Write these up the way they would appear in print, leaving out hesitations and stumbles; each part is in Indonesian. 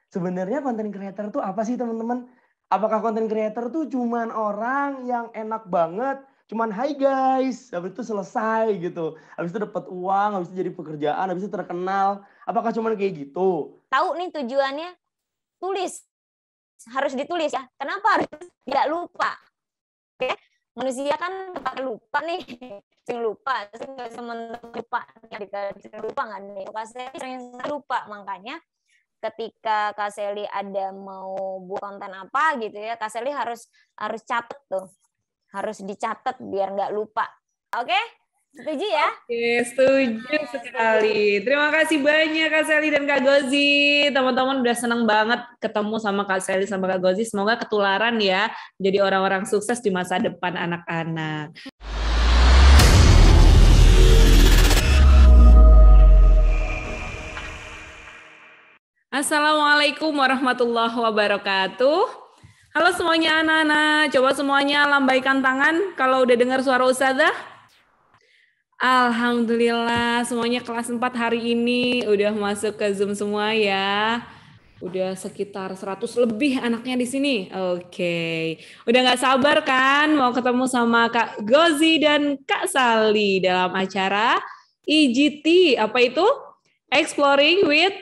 Sebenarnya konten creator tuh apa sih teman-teman? Apakah konten creator tuh cuman orang yang enak banget, cuman hai guys, habis itu selesai gitu. Habis itu dapat uang, habis itu jadi pekerjaan, habis itu terkenal. Apakah cuman kayak gitu? Tahu nih tujuannya, tulis. Harus ditulis ya. Kenapa harus tidak lupa? Oke. Manusia kan tempat lupa nih. Sering lupa, lupa. Sering lupa nggak nih? Sering lupa, makanya ketika Kak Sally ada mau buat konten apa gitu ya, Kak Sally harus catat tuh. Harus dicatat biar nggak lupa. Oke? Setuju ya? Oke, setuju sekali. Terima kasih banyak Kak Sally dan Kak Gozi. Teman-teman udah senang banget ketemu sama Kak Sally sama Kak Gozi. Semoga ketularan ya jadi orang-orang sukses di masa depan anak-anak. Assalamualaikum warahmatullahi wabarakatuh. Halo semuanya anak-anak. Coba semuanya lambaikan tangan kalau udah dengar suara Ustazah. Alhamdulillah semuanya kelas 4 hari ini udah masuk ke Zoom semua ya. Udah sekitar 100 lebih anaknya di sini. Oke. Udah nggak sabar kan mau ketemu sama Kak Gozi dan Kak Sally dalam acara IGT. Apa itu? Exploring with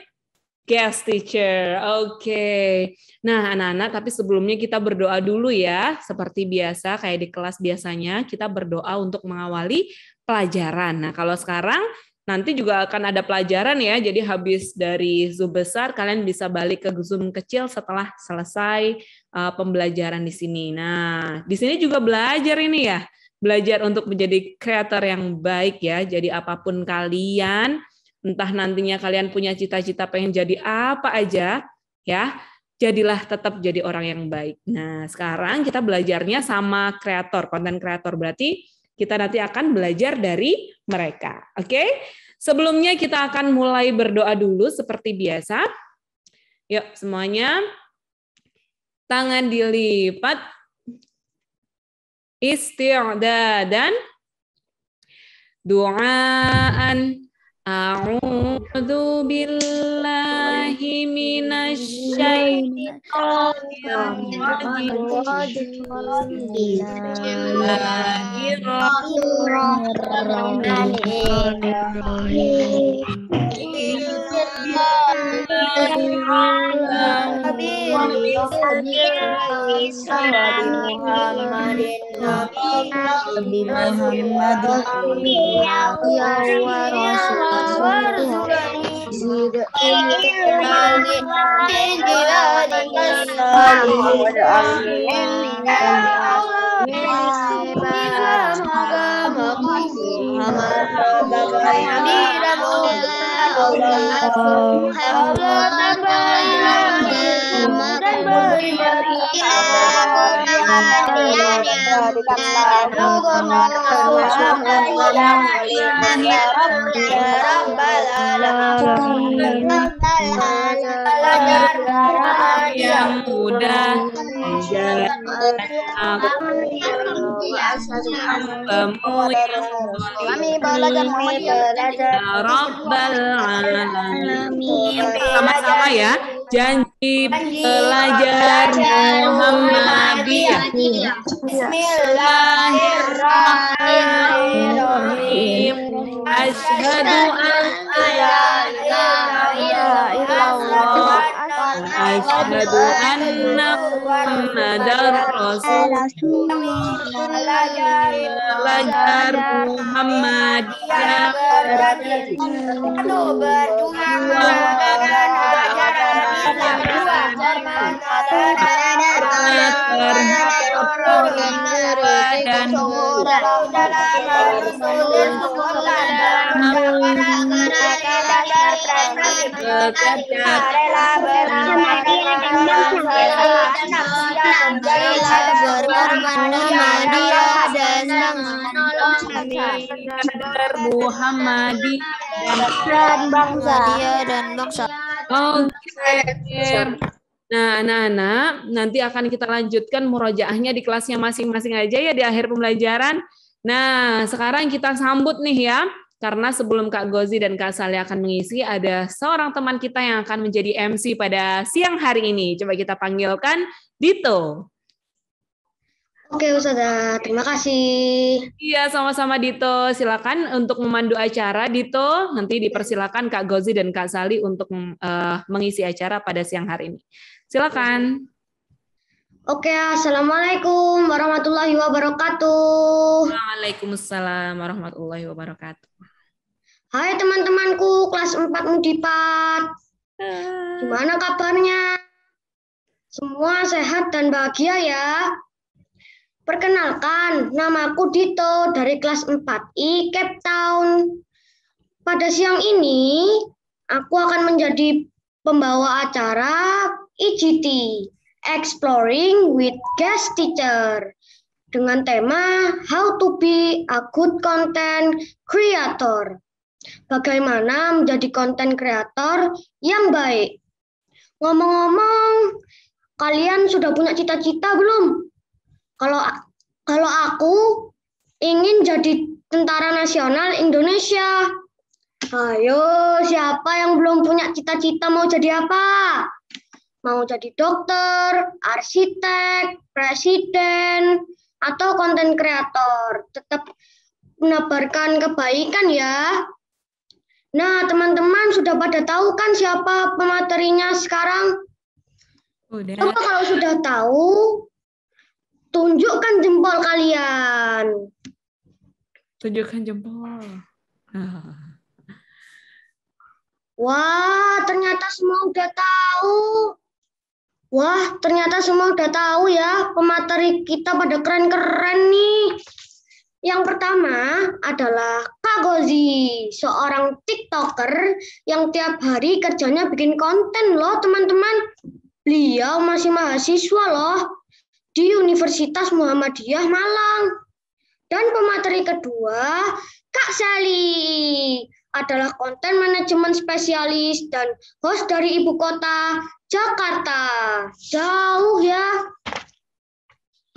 Guest Teacher. Oke. Nah anak-anak tapi sebelumnya kita berdoa dulu ya. Seperti biasa kayak di kelas biasanya kita berdoa untuk mengawali pelajaran. Nah, kalau sekarang nanti juga akan ada pelajaran ya. Jadi habis dari Zoom besar kalian bisa balik ke Zoom kecil setelah selesai pembelajaran di sini. Nah, di sini juga belajar ini ya. Belajar untuk menjadi kreator yang baik ya. Jadi apapun kalian, entah nantinya kalian punya cita-cita pengen jadi apa aja ya. Jadilah tetap jadi orang yang baik. Nah, sekarang kita belajarnya sama kreator, konten kreator berarti kita nanti akan belajar dari mereka. Oke? Sebelumnya kita akan mulai berdoa dulu seperti biasa. Yuk semuanya. Tangan dilipat. Isti'dadan. Du'aan. A'udzu billahi minasy syaithanir rajim. Yang mudah menjadi sama-sama ya. Janji belajar Muhammadiyah. Bismillahirrahmanirrahim. Asyhadu an la ilaha illallah. Asyhadu anna Muhammadar Rasulullah. Belajar Muhammadiyah berarti berdua menggunakan ajaran Islam Muhammadiyah dan bangsa. Nah, anak-anak, nanti akan kita lanjutkan murojaahnya di kelasnya masing-masing aja ya di akhir pembelajaran. Nah, sekarang kita sambut nih ya karena sebelum Kak Gozi dan Kak Sally akan mengisi, ada seorang teman kita yang akan menjadi MC pada siang hari ini. Coba kita panggilkan Dito. Oke, Ustazah. Terima kasih. Iya, sama-sama Dito. Silakan untuk memandu acara, Dito. Nanti dipersilakan Kak Gozi dan Kak Sally untuk mengisi acara pada siang hari ini. Silakan. Oke, Assalamualaikum warahmatullahi wabarakatuh. Waalaikumsalam warahmatullahi wabarakatuh. Hai teman-temanku kelas 4 Mudipat. Gimana kabarnya? Semua sehat dan bahagia ya? Perkenalkan, namaku Dito dari kelas 4I Cape Town. Pada siang ini, aku akan menjadi pembawa acara IGT, Exploring with Guest Teacher, dengan tema How to be a good content creator. Bagaimana menjadi konten kreator yang baik? Ngomong-ngomong, kalian sudah punya cita-cita belum? Kalau aku ingin jadi tentara nasional Indonesia. Ayo, siapa yang belum punya cita-cita mau jadi apa? Mau jadi dokter, arsitek, presiden, atau konten kreator. Tetap menebarkan kebaikan ya. Nah, teman-teman sudah pada tahu kan siapa pematerinya sekarang? Udah. Coba kalau sudah tahu, tunjukkan jempol kalian. Tunjukkan jempol. Wah, ternyata semua udah tahu. Wah, ternyata semua udah tahu ya. Pemateri kita pada keren-keren nih. Yang pertama adalah Kak Gozi, seorang TikToker yang tiap hari kerjanya bikin konten loh teman-teman. Beliau masih mahasiswa loh di Universitas Muhammadiyah Malang. Dan pemateri kedua, Kak Sally, adalah konten manajemen spesialis dan host dari ibu kota Jakarta. Jauh ya.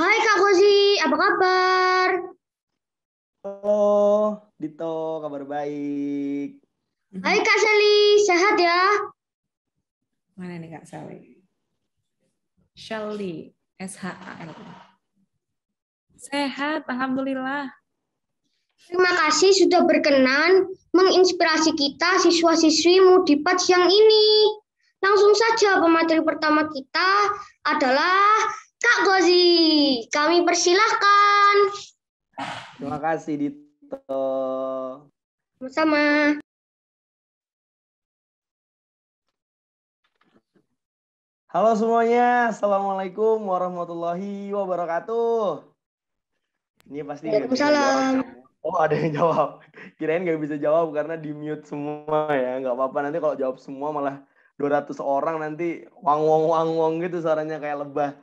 Hai Kak Gozi, apa kabar? Halo, Dito, kabar baik. Hai Kak Sally, sehat ya? Mana nih Kak Sally? Shelly, SHAL. Sehat, alhamdulillah. Terima kasih sudah berkenan menginspirasi kita siswa-siswi Mudipat siang ini. Langsung saja pemateri pertama kita adalah Kak Gozi. Kami persilahkan. Terima kasih, Dito. Sama-sama. Halo semuanya, Assalamualaikum warahmatullahi wabarakatuh. Ini pasti nggak bisa Waalaikumsalam. jawab. Oh, ada yang jawab. Kirain nggak bisa jawab karena di-mute semua ya. Nggak apa-apa, nanti kalau jawab semua malah 200 orang nanti wang-wong gitu suaranya kayak lebah.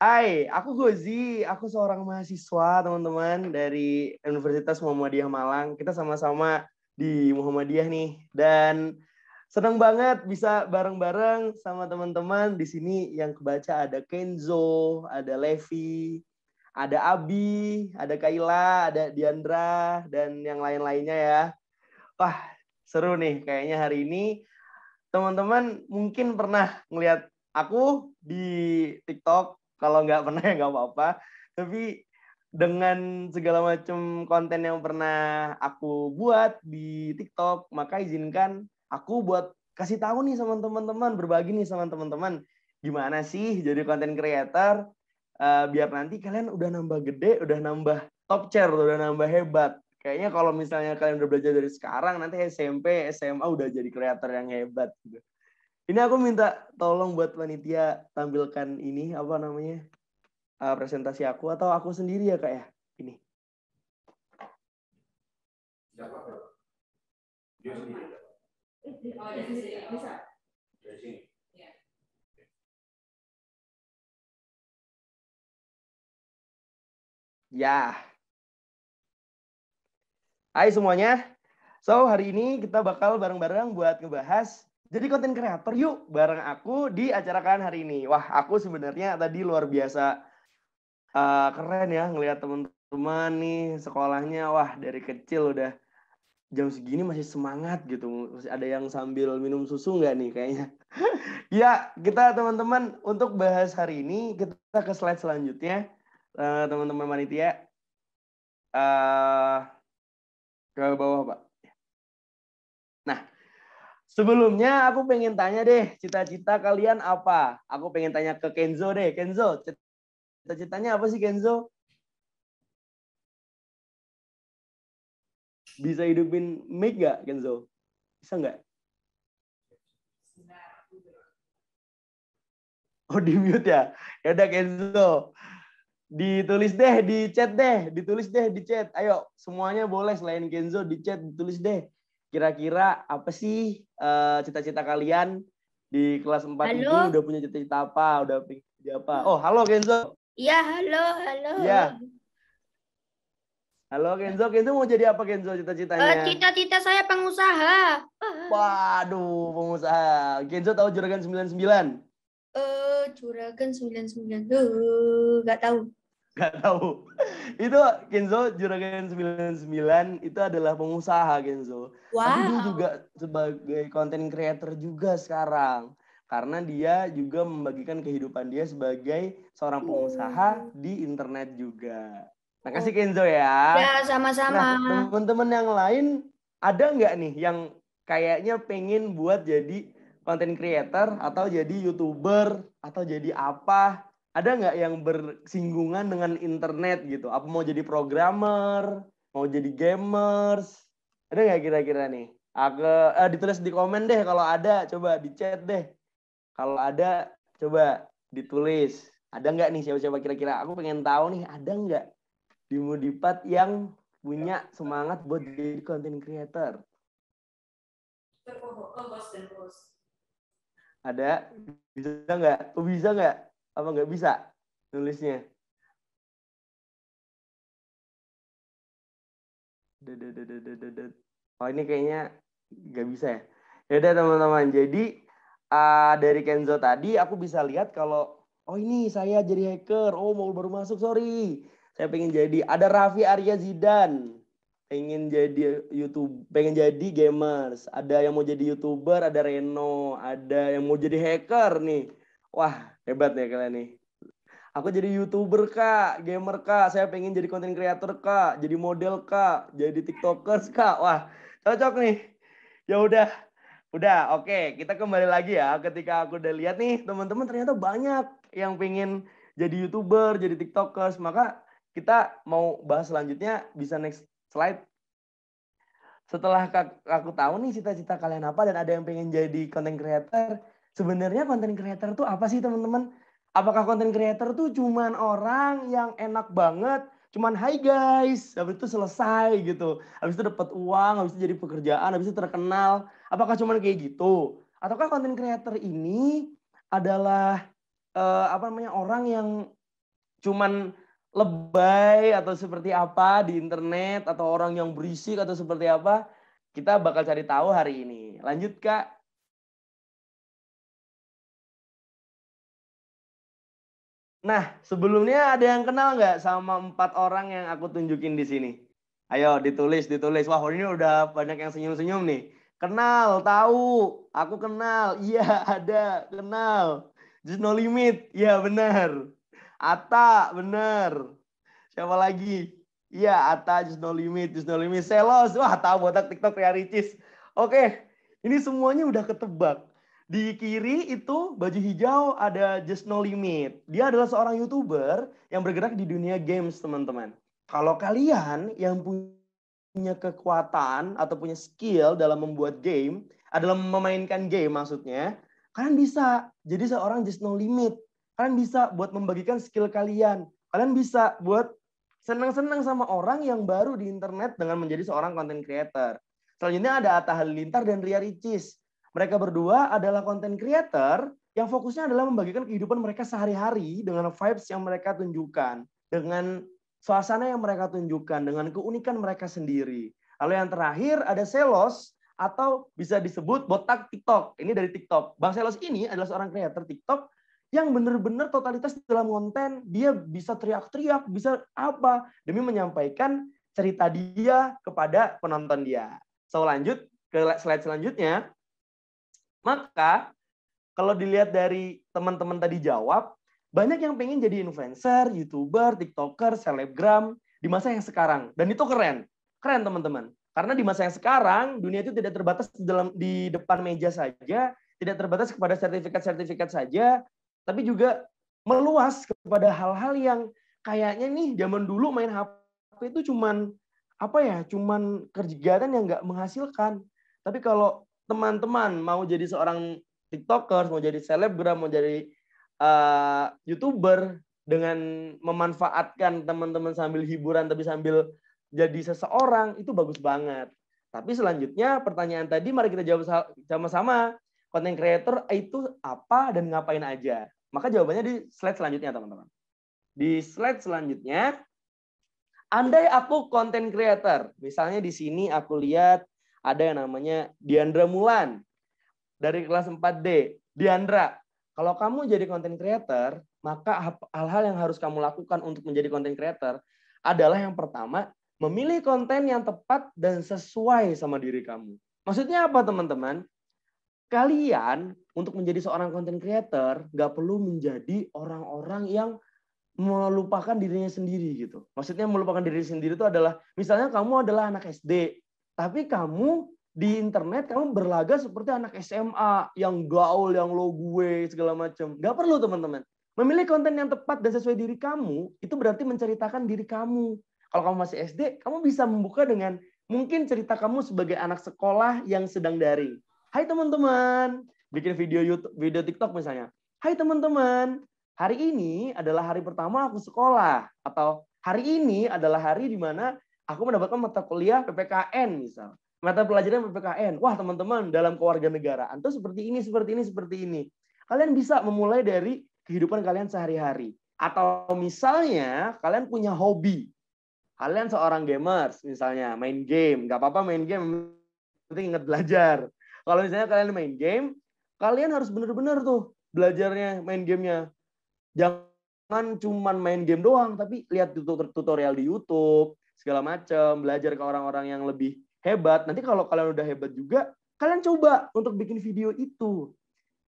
Hai, aku Gozi. Aku seorang mahasiswa, teman-teman, dari Universitas Muhammadiyah Malang. Kita sama-sama di Muhammadiyah nih. Dan senang banget bisa bareng-bareng sama teman-teman di sini yang kebaca ada Kenzo, ada Levi, ada Abi, ada Kaila, ada Diandra, dan yang lain-lainnya ya. Wah, seru nih kayaknya hari ini. Teman-teman mungkin pernah ngeliat aku di TikTok. Kalau nggak pernah ya nggak apa-apa. Tapi dengan segala macam konten yang pernah aku buat di TikTok, maka izinkan aku buat kasih tahu nih sama teman-teman, berbagi nih sama teman-teman. Gimana sih jadi konten creator? Biar nanti kalian udah nambah gede, udah nambah top chair, udah nambah hebat. Kayaknya kalau misalnya kalian udah belajar dari sekarang, nanti SMP, SMA udah jadi kreator yang hebat. Gitu. Ini aku minta tolong buat panitia tampilkan ini, apa namanya, presentasi aku, atau aku sendiri ya Kak ya? Ini. Dia sendiri. Oh, dia sendiri. Bisa. Dari sini. Ya. Hai semuanya. So, hari ini kita bakal bareng-bareng buat ngebahas jadi konten kreator yuk bareng aku di acara kalian hari ini. Wah, aku sebenarnya tadi luar biasa keren ya ngelihat teman-teman nih sekolahnya. Wah, dari kecil udah jam segini masih semangat gitu. Masih ada yang sambil minum susu nggak nih kayaknya? Ya, kita teman-teman untuk bahas hari ini, kita ke slide selanjutnya. Teman-teman panitia. Ke bawah, Pak. Nah, sebelumnya aku pengen tanya deh, cita-cita kalian apa? Aku pengen tanya ke Kenzo deh. Kenzo, cita-citanya apa sih Kenzo? Bisa hidupin mic nggak, Kenzo? Bisa nggak? Oh, di mute ya? Ya udah Kenzo. Ditulis deh di chat deh, ditulis deh di chat. Ayo, semuanya boleh selain Kenzo di chat ditulis deh. Kira-kira apa sih cita-cita kalian di kelas 4 ini? Halo? Udah punya cita-cita apa? Udah pengen jadi apa? Oh, halo Kenzo. Iya, halo. Iya. Halo Kenzo, Kenzo mau jadi apa Kenzo cita-citanya? Cita-cita saya pengusaha. Waduh, pengusaha. Kenzo tahu Juragan 99? Juragan 99. Nggak tahu. Gak tahu. Itu Kenzo Juragan 99 itu adalah pengusaha Kenzo. Tapi dia juga sebagai content creator juga sekarang. Karena dia juga membagikan kehidupan dia sebagai seorang pengusaha di internet juga. Makasih Kenzo ya. Ya, sama-sama. Nah, teman-teman yang lain ada nggak nih yang kayaknya pengen buat jadi content creator atau jadi YouTuber atau jadi apa? Ada nggak yang bersinggungan dengan internet gitu? Apa mau jadi programmer, mau jadi gamers? Ada nggak kira-kira nih? Ditulis di komen deh kalau ada, coba di chat deh. Kalau ada, coba ditulis. Ada nggak nih siapa-siapa kira-kira? Aku pengen tahu nih, ada nggak di Mudipat yang punya semangat buat jadi content creator? Ada? Bisa nggak? Bisa nggak? Apa nggak bisa nulisnya? Oh ini kayaknya nggak bisa ya. Ya udah teman-teman. Jadi dari Kenzo tadi aku bisa lihat kalau oh ini saya jadi hacker. Oh mau baru masuk sorry. Saya pengen jadi. Ada Raffi Arya Zidan. Pengen jadi YouTube, pengen jadi gamers. Ada yang mau jadi YouTuber, ada Reno, ada yang mau jadi hacker nih. Wah, hebat ya kalian nih. Aku jadi YouTuber Kak, gamer Kak, saya pengen jadi content creator Kak, jadi model Kak, jadi TikTokers Kak. Wah, cocok nih. Ya udah oke. Kita kembali lagi ya. Ketika aku udah lihat nih, teman-teman ternyata banyak yang pengen jadi YouTuber, jadi TikTokers. Maka kita mau bahas selanjutnya, bisa next slide. Setelah aku tahu nih cita-cita kalian apa dan ada yang pengen jadi content creator, sebenarnya content creator tuh apa sih teman-teman? Apakah content creator tuh cuman orang yang enak banget, cuman hai guys, habis itu selesai gitu. Habis itu dapat uang, habis itu jadi pekerjaan, habis itu terkenal. Apakah cuman kayak gitu? Ataukah content creator ini adalah orang yang cuman lebay atau seperti apa di internet atau orang yang berisik atau seperti apa? Kita bakal cari tahu hari ini. Lanjut Kak. Nah, sebelumnya ada yang kenal nggak sama 4 orang yang aku tunjukin di sini? Ayo ditulis. Wah ini udah banyak yang senyum-senyum nih. Kenal, tahu. Aku kenal. Iya ada, kenal. Just No Limit. Iya benar. Atta, benar. Siapa lagi? Iya, Atta, Just No Limit. Selos. Wah, tahu botak TikTok Ria Ricis. Oke, ini semuanya udah ketebak. Di kiri itu baju hijau ada Just No Limit. Dia adalah seorang YouTuber yang bergerak di dunia games, teman-teman. Kalau kalian yang punya kekuatan atau punya skill dalam membuat game, adalah memainkan game maksudnya, kalian bisa jadi seorang Just No Limit. Kalian bisa buat membagikan skill kalian. Kalian bisa buat senang-senang sama orang yang baru di internet dengan menjadi seorang content creator. Selanjutnya ada Atta Halilintar dan Ria Ricis. Mereka berdua adalah content creator yang fokusnya adalah membagikan kehidupan mereka sehari-hari dengan vibes yang mereka tunjukkan, dengan suasana yang mereka tunjukkan, dengan keunikan mereka sendiri. Lalu yang terakhir ada Selos atau bisa disebut botak TikTok. Ini dari TikTok. Bang Selos ini adalah seorang creator TikTok yang benar-benar totalitas dalam konten. Dia bisa teriak-teriak, bisa apa demi menyampaikan cerita dia kepada penonton dia. So lanjut ke slide selanjutnya. Maka kalau dilihat dari teman-teman tadi jawab, banyak yang pengen jadi influencer, YouTuber, TikToker, selebgram di masa yang sekarang. Dan itu keren. Keren teman-teman. Karena di masa yang sekarang, dunia itu tidak terbatas di depan meja saja, tidak terbatas kepada sertifikat-sertifikat saja, tapi juga meluas kepada hal-hal yang kayaknya nih zaman dulu main HP itu cuman kegiatan yang nggak menghasilkan. Tapi kalau teman-teman mau jadi seorang TikToker, mau jadi selebgram, mau jadi YouTuber dengan memanfaatkan teman-teman sambil hiburan tapi sambil jadi seseorang, itu bagus banget. Tapi selanjutnya pertanyaan tadi mari kita jawab sama-sama. Content creator itu apa dan ngapain aja? Maka jawabannya di slide selanjutnya, teman-teman. Di slide selanjutnya, andai aku content creator, misalnya di sini aku lihat ada yang namanya Diandra Mulan dari kelas 4D. Diandra, kalau kamu jadi content creator, maka hal-hal yang harus kamu lakukan untuk menjadi content creator adalah yang pertama, memilih konten yang tepat dan sesuai sama diri kamu. Maksudnya apa, teman-teman? Kalian untuk menjadi seorang content creator nggak perlu menjadi orang-orang yang melupakan dirinya sendiri gitu. Maksudnya melupakan diri sendiri itu adalah misalnya kamu adalah anak SD, tapi kamu di internet kamu berlaga seperti anak SMA yang gaul, yang lo gue segala macam. Nggak perlu, teman-teman. Memilih konten yang tepat dan sesuai diri kamu itu berarti menceritakan diri kamu. Kalau kamu masih SD, kamu bisa membuka dengan mungkin cerita kamu sebagai anak sekolah yang sedang daring. Hai teman-teman, bikin video YouTube, video TikTok misalnya. Hai teman-teman, hari ini adalah hari pertama aku sekolah. Atau hari ini adalah hari di mana aku mendapatkan mata kuliah PPKN misal. Mata pelajaran PPKN. Wah teman-teman, dalam kewarganegaraan tuh seperti ini, seperti ini, seperti ini. Kalian bisa memulai dari kehidupan kalian sehari-hari. Atau misalnya kalian punya hobi. Kalian seorang gamers misalnya, main game. Nggak apa-apa main game, penting ingat belajar. Kalau misalnya kalian main game, kalian harus benar-benar tuh belajarnya, main gamenya. Jangan cuman main game doang, tapi lihat tutorial di YouTube, segala macam, belajar ke orang-orang yang lebih hebat. Nanti kalau kalian udah hebat juga, kalian coba untuk bikin video itu.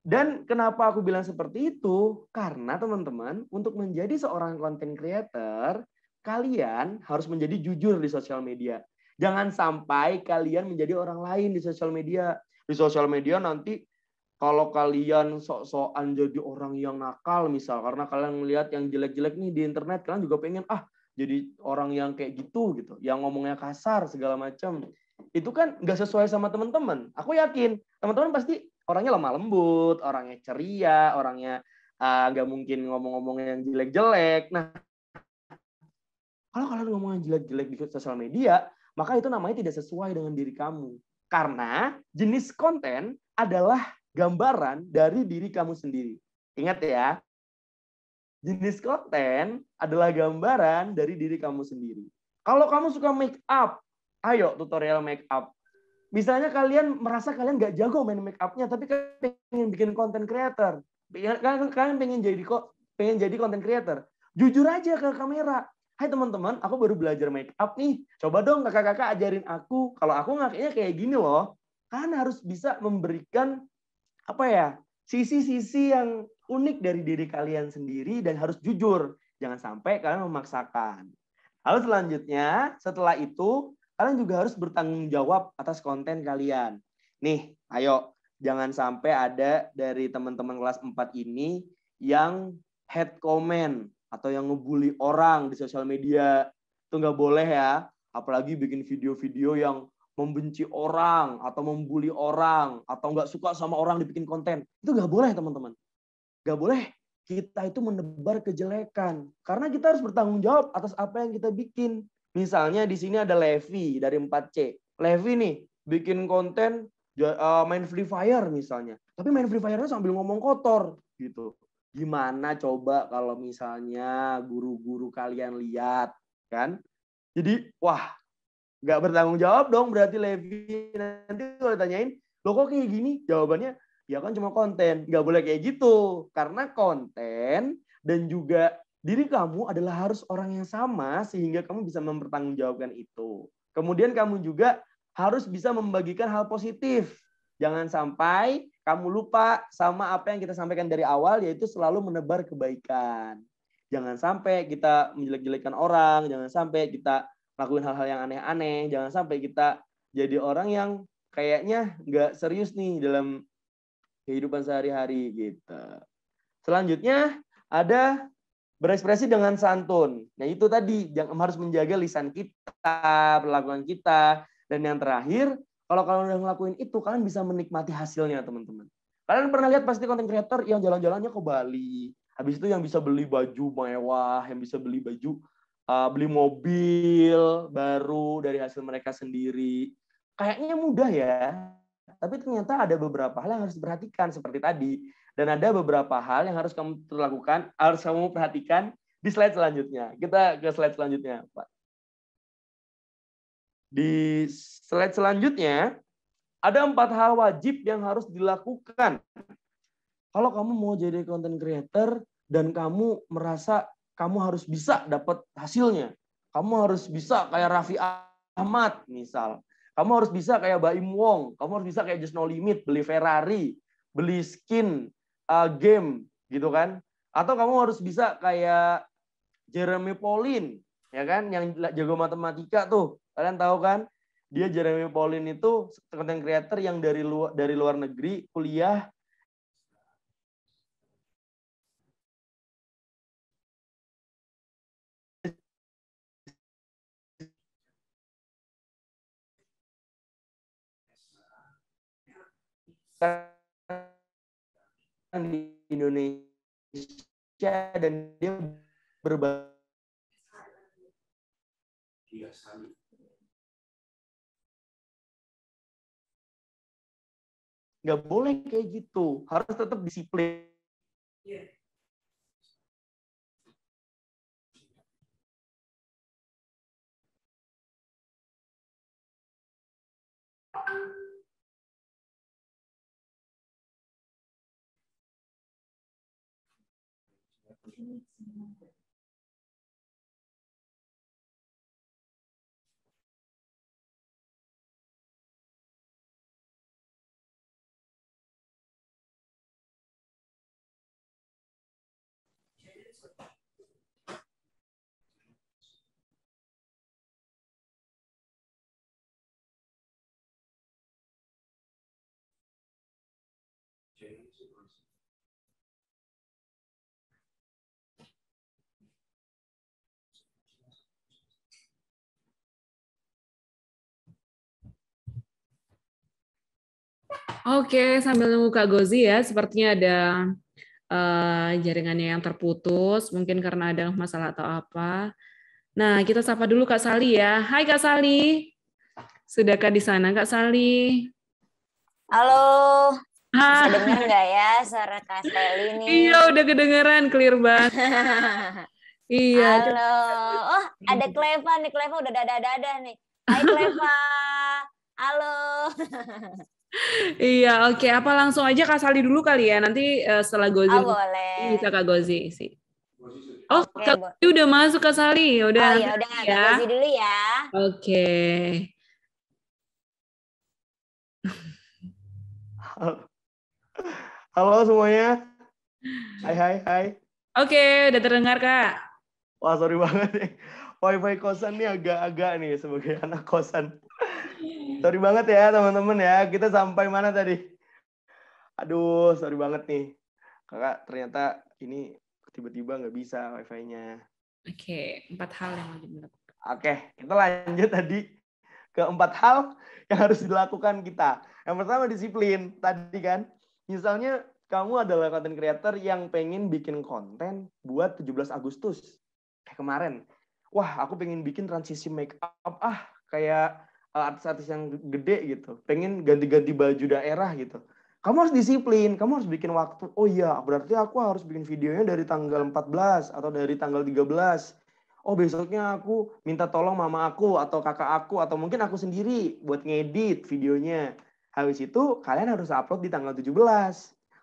Dan kenapa aku bilang seperti itu? Karena teman-teman, untuk menjadi seorang content creator, kalian harus menjadi jujur di sosial media. Jangan sampai kalian menjadi orang lain di sosial media. Di sosial media nanti kalau kalian sok-sokan jadi orang yang nakal misal, karena kalian melihat yang jelek-jelek nih di internet, kalian juga pengen jadi orang yang kayak gitu, yang ngomongnya kasar segala macam. Itu kan nggak sesuai sama teman-teman. Aku yakin teman-teman pasti orangnya lemah lembut, orangnya ceria, orangnya nggak mungkin ngomong-ngomong yang jelek-jelek. Nah, kalau kalian ngomong yang jelek-jelek di sosial media, maka itu namanya tidak sesuai dengan diri kamu. Karena jenis konten adalah gambaran dari diri kamu sendiri. Ingat ya, jenis konten adalah gambaran dari diri kamu sendiri. Kalau kamu suka make up, ayo tutorial make up. Misalnya kalian merasa kalian nggak jago main make up-nya, tapi kalian pengen bikin content creator. Kalian pengen jadi content creator. Jujur aja ke kamera. Hai teman-teman, aku baru belajar make up nih. Coba dong kakak-kakak ajarin aku. Kalau aku ngaknya kayak gini loh. Kalian harus bisa memberikan sisi-sisi yang unik dari diri kalian sendiri dan harus jujur. Jangan sampai kalian memaksakan. Lalu selanjutnya, setelah itu kalian juga harus bertanggung jawab atas konten kalian. Nih, ayo jangan sampai ada dari teman-teman kelas 4 ini yang hate comment atau yang ngebully orang di sosial media. Itu nggak boleh ya. Apalagi bikin video-video yang membenci orang atau membuli orang atau nggak suka sama orang dibikin konten. Itu nggak boleh, teman-teman. Nggak boleh kita itu menebar kejelekan. Karena kita harus bertanggung jawab atas apa yang kita bikin. Misalnya di sini ada Levi dari 4C. Levi nih bikin konten main Free Fire misalnya. Tapi main Free Fire-nya sambil ngomong kotor gitu. Gimana coba kalau misalnya guru-guru kalian lihat, kan? Jadi, wah, nggak bertanggung jawab dong berarti Levi. Nanti kalau ditanyain, lo kok kayak gini? Jawabannya, ya kan cuma konten. Nggak boleh kayak gitu. Karena konten dan juga diri kamu adalah harus orang yang sama sehingga kamu bisa mempertanggungjawabkan itu. Kemudian kamu juga harus bisa membagikan hal positif. Jangan sampai kamu lupa sama apa yang kita sampaikan dari awal, yaitu selalu menebar kebaikan. Jangan sampai kita menjelek-jelekan orang, jangan sampai kita lakuin hal-hal yang aneh-aneh, jangan sampai kita jadi orang yang kayaknya nggak serius nih dalam kehidupan sehari-hari gitu. Selanjutnya ada berekspresi dengan santun. Nah itu tadi harus menjaga lisan kita, perlakuan kita, dan yang terakhir kalau kalian udah ngelakuin itu, kalian bisa menikmati hasilnya, teman-teman. Kalian pernah lihat pasti konten creator yang jalan-jalannya ke Bali. Habis itu yang bisa beli baju mewah, yang bisa beli baju, beli mobil baru dari hasil mereka sendiri. Kayaknya mudah ya, tapi ternyata ada beberapa hal yang harus diperhatikan seperti tadi. Dan ada beberapa hal yang harus kamu lakukan, harus kamu perhatikan di slide selanjutnya. Kita ke slide selanjutnya, Pak. Di slide selanjutnya, ada 4 hal wajib yang harus dilakukan. Kalau kamu mau jadi content creator dan kamu merasa kamu harus bisa dapat hasilnya. Kamu harus bisa kayak Raffi Ahmad misal. Kamu harus bisa kayak Baim Wong. Kamu harus bisa kayak Just No Limit, beli Ferrari, beli skin game gitu kan. Atau kamu harus bisa kayak Jeremy Pauline, ya kan, yang jago matematika tuh. Kalian tahu kan? Dia Jeremy Pauline itu content creator yang dari luar negeri kuliah di Indonesia dan dia berbagi nggak boleh kayak gitu, harus tetap disiplin. Oke, sambil nunggu Kak Gozi ya, sepertinya ada jaringannya yang terputus, mungkin karena ada masalah atau apa. Nah, kita sapa dulu Kak Sali ya. Hai Kak Sali. Sudahkah di sana Kak Sali? Halo, bisa Ah, dengar nggak ya suara Kak Sally nih? iya udah kedengeran, clear banget. Iya. Halo, oh ada Cleva nih, Cleva udah dadah-dadah nih. Hai Cleva, halo. Iya, oke. Apa langsung aja Kak Sali dulu kali ya? Nanti setelah Gozi Oh boleh. bisa Kak Gozi sih. Oh, Oke, Kak Gozi udah masuk Kak Sali. Oh Udah. ya udah, Ya. Kak Gozi dulu ya. Oke. Halo semuanya. Hai. Oke, udah terdengar Kak. Wah, sorry banget nih. Wifi kosan nih agak-agak nih sebagai anak kosan. Sorry banget ya teman-teman ya. Kita sampai mana tadi? Aduh, sorry banget nih. Kakak ternyata ini tiba-tiba nggak bisa wifi-nya. Oke, 4 hal yang wajib dilakukan. Oke, kita lanjut tadi ke 4 hal yang harus dilakukan kita. Yang pertama disiplin. Tadi kan, misalnya kamu adalah content creator yang pengen bikin konten buat 17 Agustus. Kayak kemarin. Wah, aku pengen bikin transisi make up kayak artis-artis yang gede gitu. Pengen ganti-ganti baju daerah gitu. Kamu harus disiplin, kamu harus bikin waktu. Oh iya, berarti aku harus bikin videonya dari tanggal 14 atau dari tanggal 13. Oh besoknya aku minta tolong mama aku atau kakak aku atau mungkin aku sendiri buat ngedit videonya. Habis itu kalian harus upload di tanggal 17.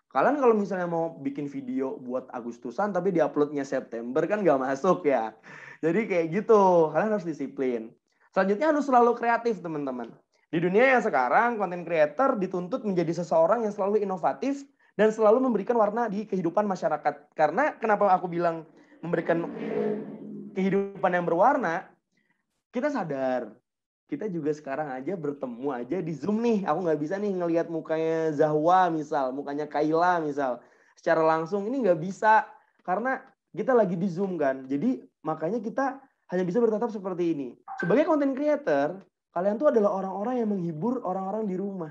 Kalian kalau misalnya mau bikin video buat Agustusan tapi diuploadnya September kan nggak masuk ya. Jadi kayak gitu, kalian harus disiplin. Selanjutnya harus selalu kreatif teman-teman. Di dunia yang sekarang, content creator dituntut menjadi seseorang yang selalu inovatif dan selalu memberikan warna di kehidupan masyarakat. Karena kenapa aku bilang memberikan kehidupan yang berwarna, kita sadar. Kita juga sekarang aja bertemu aja di Zoom nih. Aku nggak bisa nih ngelihat mukanya Zahwa misal, mukanya Kaila misal. Secara langsung ini nggak bisa. Karena kita lagi di Zoom kan. Jadi makanya kita hanya bisa bertatap seperti ini. Sebagai content creator, kalian tuh adalah orang-orang yang menghibur orang-orang di rumah.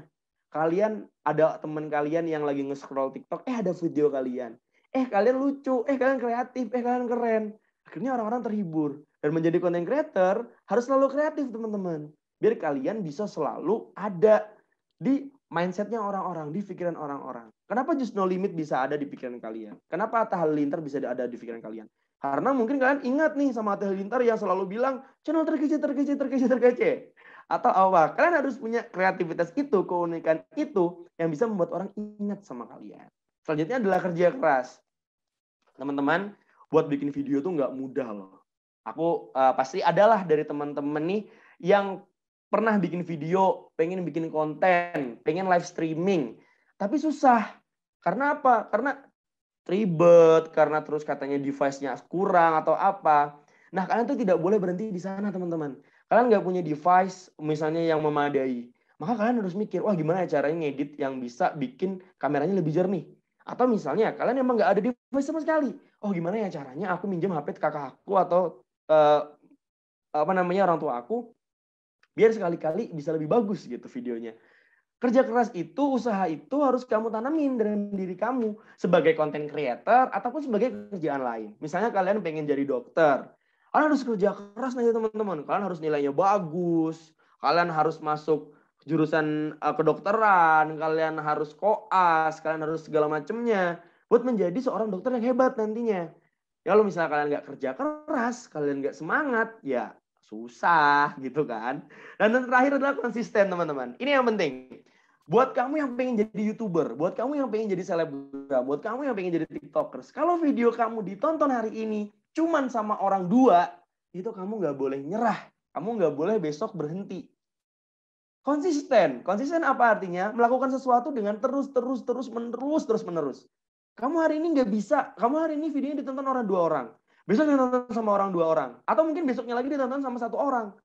Kalian ada teman kalian yang lagi nge-scroll TikTok, ada video kalian. Kalian lucu, kalian kreatif, kalian keren. Akhirnya orang-orang terhibur. Dan menjadi content creator harus selalu kreatif teman-teman. Biar kalian bisa selalu ada di mindsetnya orang-orang, di pikiran orang-orang. Kenapa Just No Limit bisa ada di pikiran kalian? Kenapa Atta Halilintar bisa ada di pikiran kalian? Karena mungkin kalian ingat nih sama Atta Halilintar yang selalu bilang channel terkece. Atau apa? Kalian harus punya kreativitas itu, keunikan itu yang bisa membuat orang ingat sama kalian. Selanjutnya adalah kerja keras. Teman-teman, buat bikin video tuh nggak mudah loh. Aku pasti adalah dari teman-teman nih yang pernah bikin video, pengen bikin konten, pengen live streaming. Tapi susah. Karena apa? Karena ribet, karena terus katanya device-nya kurang atau apa. Nah, kalian tuh tidak boleh berhenti di sana, teman-teman. Kalian nggak punya device misalnya yang memadai. Maka kalian harus mikir, wah gimana ya caranya ngedit yang bisa bikin kameranya lebih jernih. Atau misalnya kalian emang nggak ada device sama sekali. Oh gimana ya caranya aku minjem HP kakak aku atau orang tua aku. Biar sekali-kali bisa lebih bagus gitu videonya. Kerja keras itu, usaha itu harus kamu tanamin dalam diri kamu. Sebagai content creator ataupun sebagai kerjaan lain. Misalnya kalian pengen jadi dokter. Kalian harus kerja keras nih teman-teman. Kalian harus nilainya bagus. Kalian harus masuk jurusan kedokteran. Kalian harus koas. Kalian harus segala macamnya. Buat menjadi seorang dokter yang hebat nantinya. Ya kalau misalnya kalian nggak kerja keras, kalian nggak semangat, ya susah gitu kan. Dan yang terakhir adalah konsisten teman-teman. Ini yang penting. Buat kamu yang pengen jadi YouTuber, buat kamu yang pengen jadi selebgram, buat kamu yang pengen jadi TikTokers. Kalau video kamu ditonton hari ini cuman sama orang 2, itu kamu nggak boleh nyerah. Kamu nggak boleh besok berhenti. Konsisten. Konsisten apa artinya? Melakukan sesuatu dengan terus menerus. Kamu hari ini nggak bisa. Kamu hari ini videonya ditonton orang 2 orang. Besok ditonton sama orang 2 orang. Atau mungkin besoknya lagi ditonton sama 1 orang.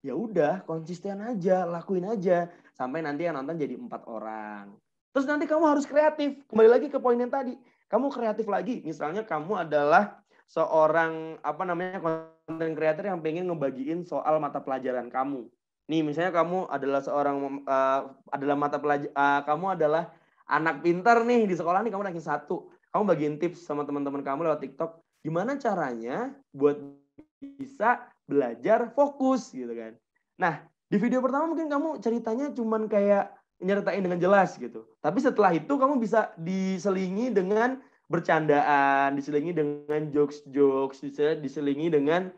Ya udah, konsisten aja, lakuin aja. Sampai nanti yang nonton jadi 4 orang. Terus nanti kamu harus kreatif. Kembali lagi ke poin yang tadi. Kamu kreatif lagi. Misalnya kamu adalah seorang content creator yang pengen ngebagiin soal mata pelajaran kamu. Nih, misalnya kamu adalah seorang kamu adalah anak pintar nih di sekolah nih, kamu ranking 1. Kamu bagiin tips sama teman-teman kamu lewat TikTok. Gimana caranya buat bisa belajar fokus gitu kan. Nah, di video pertama mungkin kamu ceritanya cuman kayak nyeritain dengan jelas gitu. Tapi setelah itu kamu bisa diselingi dengan bercandaan, diselingi dengan jokes-jokes, diselingi dengan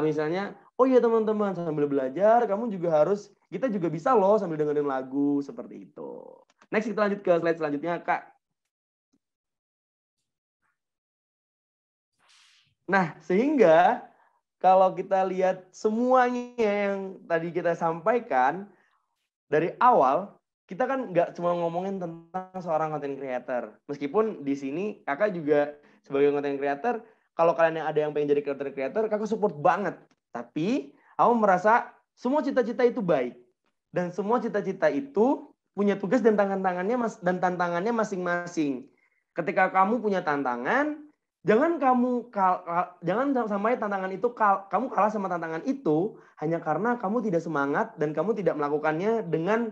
misalnya, oh iya teman-teman sambil belajar kita juga bisa loh sambil dengerin lagu seperti itu. Next kita lanjut ke slide selanjutnya, Kak. Nah, sehingga kalau kita lihat semuanya yang tadi kita sampaikan dari awal, kita kan nggak cuma ngomongin tentang seorang content creator. Meskipun di sini kakak juga sebagai content creator, kalau kalian ada yang pengen jadi content creator, kakak support banget. Tapi aku merasa semua cita-cita itu baik. Dan semua cita-cita itu punya tugas dan tantangannya masing-masing. Ketika kamu punya tantangan, jangan sampai tantangan itu kamu kalah sama tantangan itu hanya karena kamu tidak semangat dan kamu tidak melakukannya dengan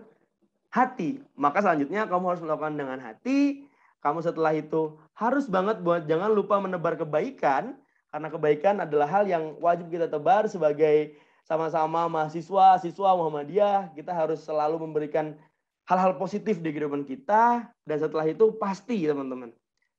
hati. Maka selanjutnya kamu harus melakukan dengan hati. Kamu setelah itu harus banget jangan lupa menebar kebaikan, karena kebaikan adalah hal yang wajib kita tebar sebagai sama-sama siswa Muhammadiyah. Kita harus selalu memberikan hal-hal positif di kehidupan kita, dan setelah itu pasti teman-teman,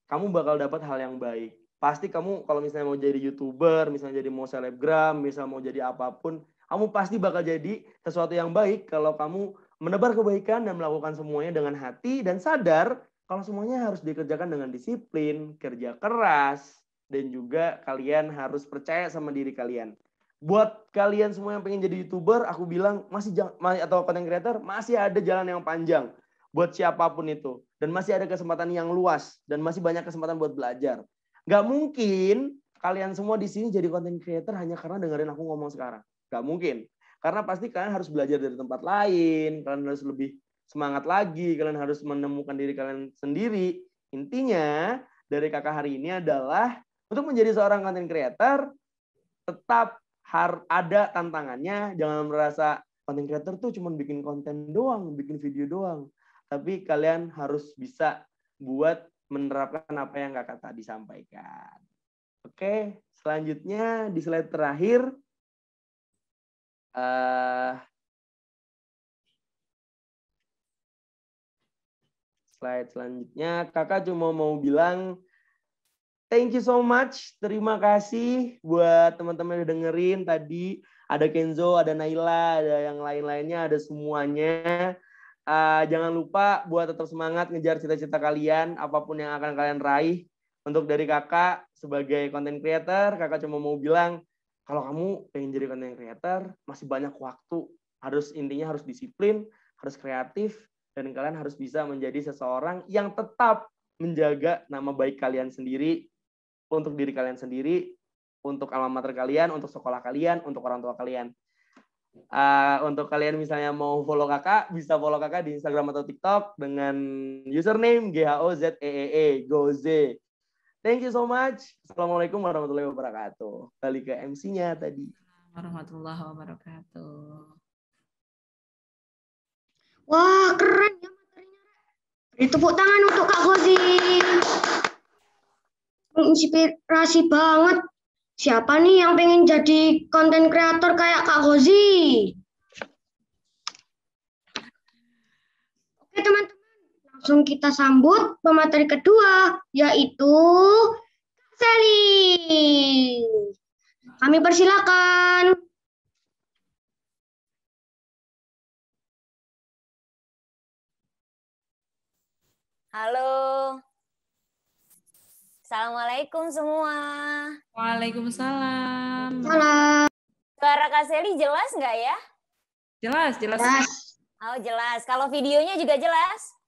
kamu bakal dapat hal yang baik. Pasti kamu kalau misalnya mau jadi YouTuber, misalnya jadi mau selebgram, misalnya mau jadi apapun, kamu pasti bakal jadi sesuatu yang baik kalau kamu menebar kebaikan dan melakukan semuanya dengan hati dan sadar kalau semuanya harus dikerjakan dengan disiplin, kerja keras, dan juga kalian harus percaya sama diri kalian. buat kalian semua yang pengen jadi YouTuber, aku bilang atau content creator, masih ada jalan yang panjang buat siapapun itu. Dan masih ada kesempatan yang luas. Dan masih banyak kesempatan buat belajar. Nggak mungkin kalian semua di sini jadi content creator hanya karena dengerin aku ngomong sekarang. Nggak mungkin. Karena pasti kalian harus belajar dari tempat lain, kalian harus lebih semangat lagi, kalian harus menemukan diri kalian sendiri. Intinya dari kakak hari ini adalah untuk menjadi seorang content creator, tetap harus ada tantangannya. Jangan merasa content creator tuh cuma bikin konten doang, bikin video doang. Tapi kalian harus bisa buat menerapkan apa yang kakak tadi sampaikan. Oke, selanjutnya di slide terakhir. Slide selanjutnya, kakak cuma mau bilang thank you so much. Terima kasih buat teman-teman yang dengerin tadi. Ada Kenzo, ada Naila, ada yang lain-lainnya, ada semuanya. Jangan lupa buat tetap semangat ngejar cita-cita kalian, apapun yang akan kalian raih. Untuk dari kakak sebagai content creator, kakak cuma mau bilang, kalau kamu pengen jadi content creator, masih banyak waktu. Intinya harus disiplin, harus kreatif, dan kalian harus bisa menjadi seseorang yang tetap menjaga nama baik kalian sendiri, untuk diri kalian sendiri, untuk alma mater kalian, untuk sekolah kalian, untuk orang tua kalian. Untuk kalian misalnya mau follow kakak, bisa follow kakak di Instagram atau TikTok dengan username GHOZEEE, Goze. Thank you so much. Assalamualaikum warahmatullahi wabarakatuh. Balik ke MC-nya tadi. Warahmatullahi wabarakatuh. Wah, keren ya materinya. Beri tepuk tangan untuk Kak Gozi. Menginspirasi banget. Siapa nih yang pengen jadi konten kreator kayak Kak Gozi? Oke teman-teman, langsung kita sambut pemateri kedua, yaitu Kak Sally. Kami persilakan. Halo. Assalamualaikum semua. Waalaikumsalam. Salam. Suara Kak Sally jelas nggak ya? Jelas. Oh jelas. Kalau videonya juga jelas?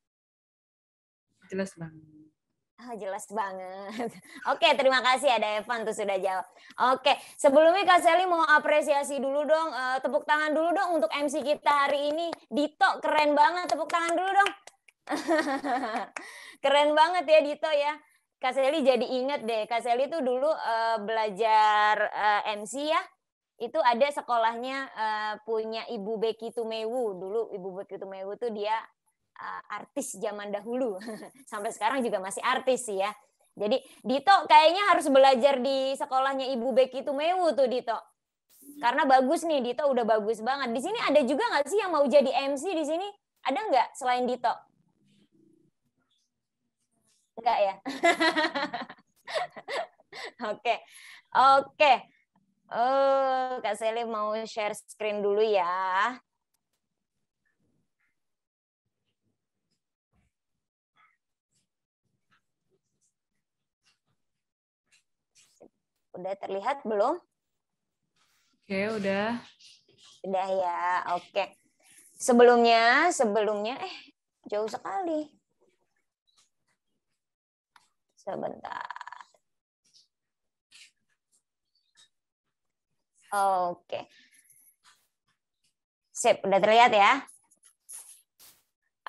Jelas banget. Oh, jelas banget. Oke, terima kasih ada Evan tuh sudah jawab. Oke, sebelumnya Kak Sally mau apresiasi dulu dong, tepuk tangan dulu dong untuk MC kita hari ini. Dito, keren banget, tepuk tangan dulu dong. Keren banget ya Dito ya. Kak Sally jadi inget deh, Kak Sally tuh dulu belajar MC ya. Itu ada sekolahnya punya Ibu Becky Tumewu. Dulu Ibu Becky Tumewu tuh dia artis zaman dahulu. Sampai sekarang juga masih artis sih ya. Jadi Dito kayaknya harus belajar di sekolahnya Ibu Becky Tumewu tuh Dito. Karena bagus nih, Dito udah bagus banget. Di sini ada juga nggak sih yang mau jadi MC di sini? Ada nggak selain Dito? Enggak ya? Oke. Kak Sally mau share screen dulu ya. Udah terlihat belum? Oke, udah. Udah ya, oke. Sebelumnya jauh sekali. Sebentar. Oke. Sip, udah terlihat ya?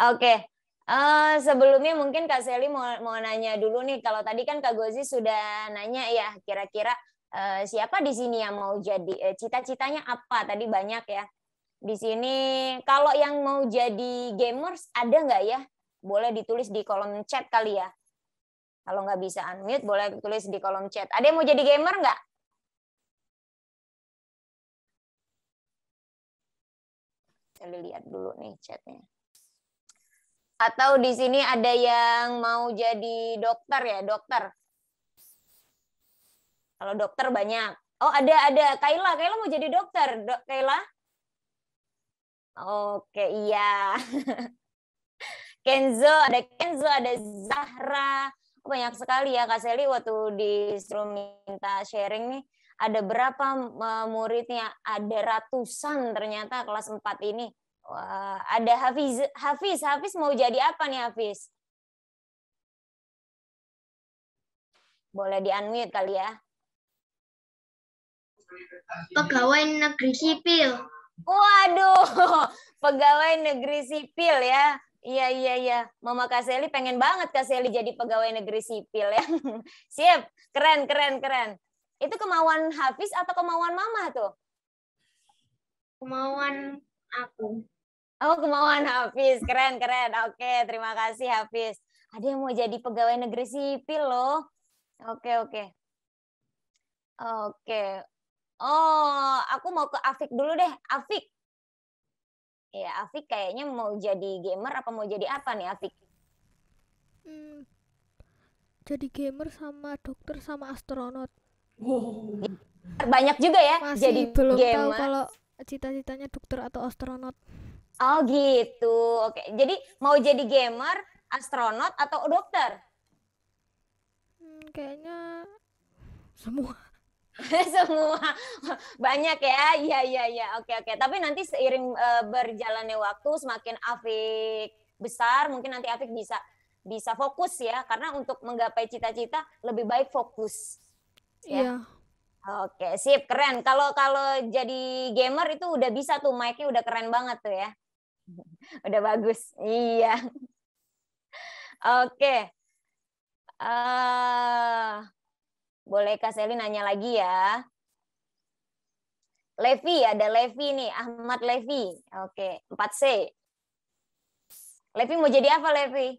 Oke. Sebelumnya mungkin Kak Sally mau nanya dulu nih. Kalau tadi kan Kak Gozi sudah nanya ya, kira-kira siapa di sini yang mau jadi cita-citanya apa? Tadi banyak ya. Di sini kalau yang mau jadi gamers ada nggak ya? Boleh ditulis di kolom chat kali ya. Kalau nggak bisa unmute, boleh tulis di kolom chat. Ada yang mau jadi gamer nggak? Saya lihat dulu nih chatnya. Atau di sini ada yang mau jadi dokter ya, dokter. Kalau dokter banyak. Oh ada Kayla mau jadi dokter, Kayla? Oke iya. Kenzo, ada Zahra. Banyak sekali ya Kak Sally waktu disuruh minta sharing nih. Ada berapa muridnya? Ada ratusan ternyata kelas 4 ini. Wah, ada Hafiz mau jadi apa nih Hafiz? Boleh di-unmute kali ya. Pegawai negeri sipil. Waduh, pegawai negeri sipil ya. Iya. Mama Kak Seli pengen banget Kak Seli jadi pegawai negeri sipil ya. Siap, keren. Itu kemauan Hafiz atau kemauan Mama tuh? Kemauan aku. Oh, kemauan Hafiz. Keren. Oke, terima kasih Hafiz. Ada yang mau jadi pegawai negeri sipil loh. Oke. Oh, aku mau ke Afik dulu deh. Afik. Ya, Afik kayaknya mau jadi gamer apa mau jadi apa nih Afik? Jadi gamer sama dokter sama astronot. Banyak juga ya Masih jadi belum gamer. tahu kalau cita-citanya dokter atau astronot. Oh gitu. Oke. Jadi mau jadi gamer, astronot atau dokter? Kayaknya semua. Semua. Banyak ya. Iya. Oke. Tapi nanti seiring berjalannya waktu semakin Afik besar, mungkin nanti Afik bisa fokus ya, karena untuk menggapai cita-cita lebih baik fokus. Ya. Iya. Oke, sip, keren. Kalau jadi gamer itu udah bisa tuh, mic-nya udah keren banget tuh ya. Udah bagus. Iya. Oke. Boleh Kak Seli nanya lagi ya. Levi, ada Levi nih, Ahmad Levi. Oke, 4C. Levi mau jadi apa, Levi?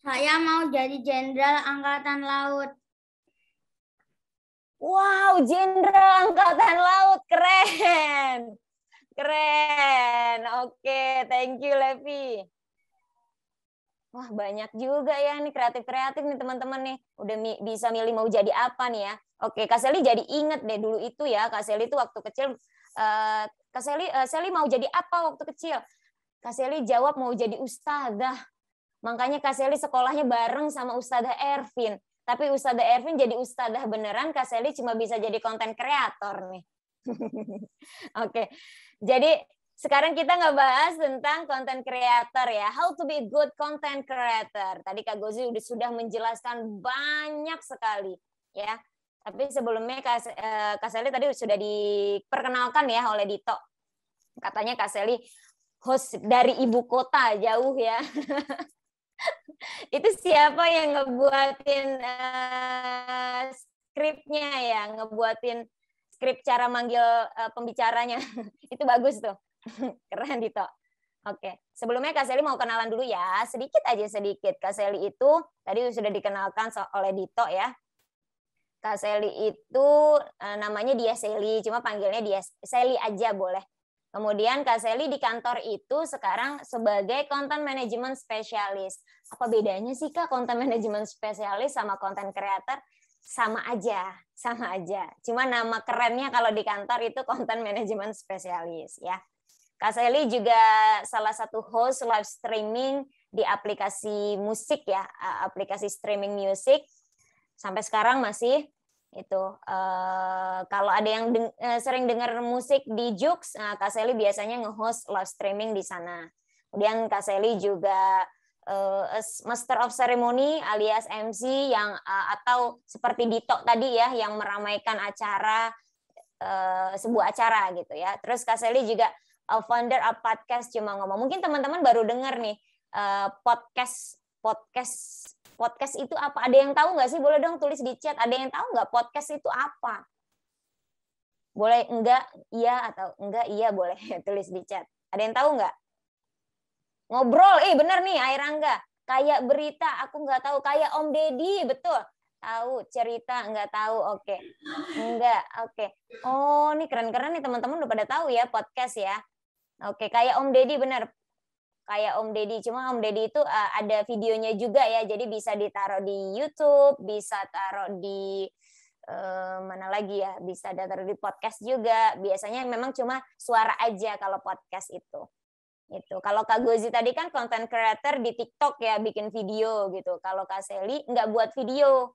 Saya mau jadi Jenderal Angkatan Laut. Wow, Jenderal Angkatan Laut, keren. Oke, thank you Levi. Wah, banyak juga ya nih kreatif nih teman-teman nih. Udah bisa milih mau jadi apa nih ya. Oke, Kak Seli jadi inget deh dulu itu ya. Kak Seli itu waktu kecil, Kak Seli mau jadi apa waktu kecil? Kak Seli jawab mau jadi ustadzah. Makanya Kak Seli sekolahnya bareng sama Ustadzah Ervin. Tapi Ustadzah Ervin jadi ustadzah beneran, Kak Seli cuma bisa jadi konten kreator nih. Oke, jadi sekarang kita ngebahas tentang content creator ya. How to be a good content creator. Tadi Kak Gozi sudah menjelaskan banyak sekali ya. Tapi sebelumnya Kak Seli tadi sudah diperkenalkan ya oleh Dito. Katanya Kak Seli host dari ibu kota jauh ya. Itu siapa yang ngebuatin skripnya ya, ngebuatin skrip cara manggil pembicaranya. Itu bagus tuh. Keren Dito. Oke, sebelumnya Kak Seli mau kenalan dulu ya, sedikit. Kak Seli itu tadi sudah dikenalkan oleh Dito ya. Kak Seli itu namanya dia Seli, cuma panggilnya dia Seli aja boleh. Kemudian Kak Seli di kantor itu sekarang sebagai content management specialist. Apa bedanya sih Kak content management specialist sama content creator? Sama aja. Cuma nama kerennya kalau di kantor itu content management specialist ya. Kak Seli juga salah satu host live streaming di aplikasi musik ya, aplikasi streaming musik. Sampai sekarang masih itu. Kalau ada yang sering dengar musik di Jux, Kak Seli biasanya nge-host live streaming di sana. Kemudian Kak Seli juga Master of Ceremony alias MC yang atau seperti Dito tadi ya yang meramaikan acara sebuah acara gitu ya. Terus Kak Seli juga founder of podcast Cuma Ngomong. Mungkin teman-teman baru dengar nih podcast itu apa? Ada yang tahu nggak sih? Boleh dong tulis di chat. Ada yang tahu nggak podcast itu apa? Boleh enggak iya atau enggak iya boleh tulis di chat. Ada yang tahu nggak? Ngobrol, bener nih Airangga. Kayak berita, aku nggak tahu. Kayak Om Deddy, betul. Tahu, cerita nggak tahu, oke. Enggak, oke. Oh, ini keren-keren nih teman-teman udah pada tahu ya podcast ya. Oke, kayak Om Deddy bener. Kayak Om Deddy, cuma Om Deddy itu ada videonya juga ya, jadi bisa ditaruh di YouTube, bisa taruh di mana lagi ya, bisa ditaruh di podcast juga. Biasanya memang cuma suara aja kalau podcast itu. Kalau Kak Gozi tadi kan content creator di TikTok ya, bikin video gitu. Kalau Kak Seli nggak buat video,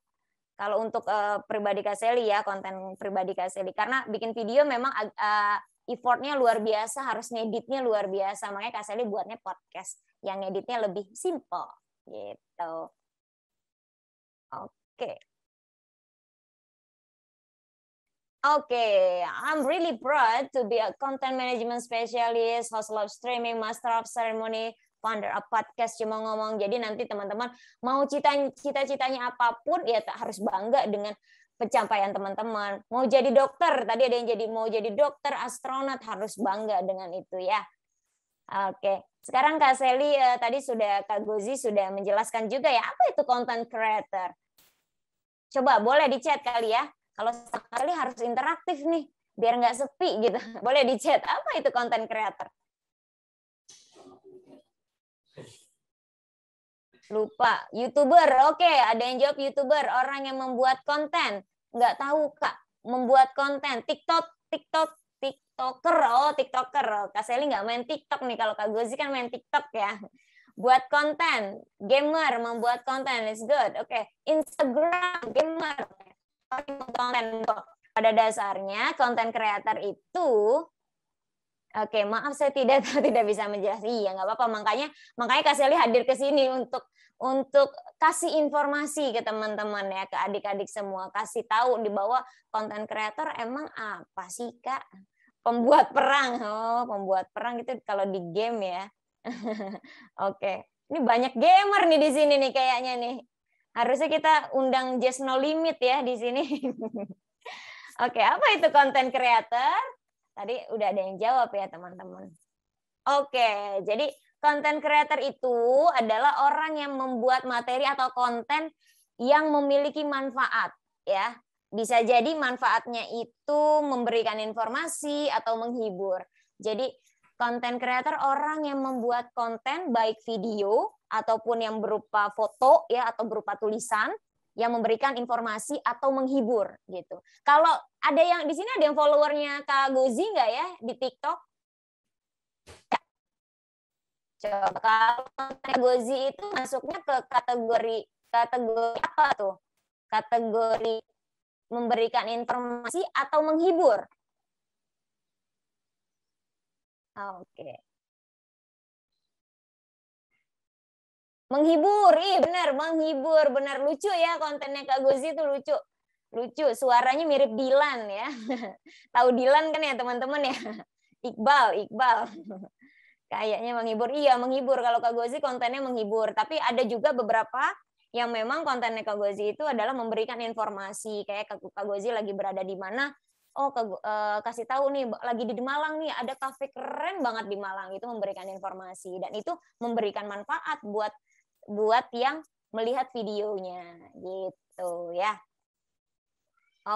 Kalau untuk pribadi Kak Sally ya, konten pribadi Kak Sally. Karena bikin video memang effortnya luar biasa, harus ngeditnya luar biasa. Makanya Kak Sally buatnya podcast yang ngeditnya lebih simple gitu. Oke. Okay, I'm really proud to be a content management specialist, host live streaming, master of ceremony, founder of podcast Cuma Ngomong. Jadi nanti teman-teman mau cita-citanya apapun ya harus bangga dengan pencapaian teman-teman. Mau jadi dokter, tadi ada yang mau jadi dokter, astronot, harus bangga dengan itu ya. Oke, sekarang Kak Sally tadi Kak Gozi sudah menjelaskan juga ya apa itu content creator. Coba boleh di chat kali ya. Kalau sekali harus interaktif nih, biar nggak sepi gitu. Boleh di chat, apa itu content creator? Lupa, YouTuber. Oke, ada yang jawab YouTuber, orang yang membuat konten. Nggak tahu, Kak, membuat konten. TikToker. Oh, TikToker. Kak Sally nggak main TikTok nih, kalau Kak Gozi kan main TikTok ya. Buat konten, gamer, membuat konten, it's good. Oke, Instagram, gamer. Konten pada dasarnya konten kreator itu maaf saya tidak bisa menjelaskan. Iya nggak apa-apa, makanya Kak Sally hadir ke sini untuk kasih informasi ke teman-teman ya, ke adik-adik semua, kasih tahu di bawah konten kreator emang apa sih Kak? Pembuat perang. Oh, pembuat perang itu kalau di game ya. Oke. Ini banyak gamer nih di sini nih kayaknya nih. Harusnya kita undang Just No Limit ya di sini. Oke, apa itu content creator? Tadi udah ada yang jawab ya teman-teman. Oke, jadi content creator itu adalah orang yang membuat materi atau konten yang memiliki manfaat ya. Bisa jadi manfaatnya itu memberikan informasi atau menghibur. Jadi content creator orang yang membuat konten baik video ataupun yang berupa foto ya atau berupa tulisan yang memberikan informasi atau menghibur gitu. Kalau ada yang di sini ada yang followernya Kak Gozi nggak ya di TikTok? Ya. Coba kalau Kak Gozi itu masuknya ke kategori apa tuh? Kategori memberikan informasi atau menghibur? Oke. Menghibur, benar, menghibur, benar, lucu ya kontennya Kak Gozi itu lucu. Lucu, suaranya mirip Dilan ya. Tahu Dilan kan ya teman-teman ya? Iqbal. Kayaknya menghibur. Iya, menghibur. Kalau Kak Gozi kontennya menghibur, tapi ada juga beberapa yang memang kontennya Kak Gozi itu adalah memberikan informasi, kayak Kak Gozi lagi berada di mana. Oh, kasih tahu nih lagi di Malang nih ada kafe keren banget di Malang, itu memberikan informasi dan itu memberikan manfaat buat yang melihat videonya gitu ya.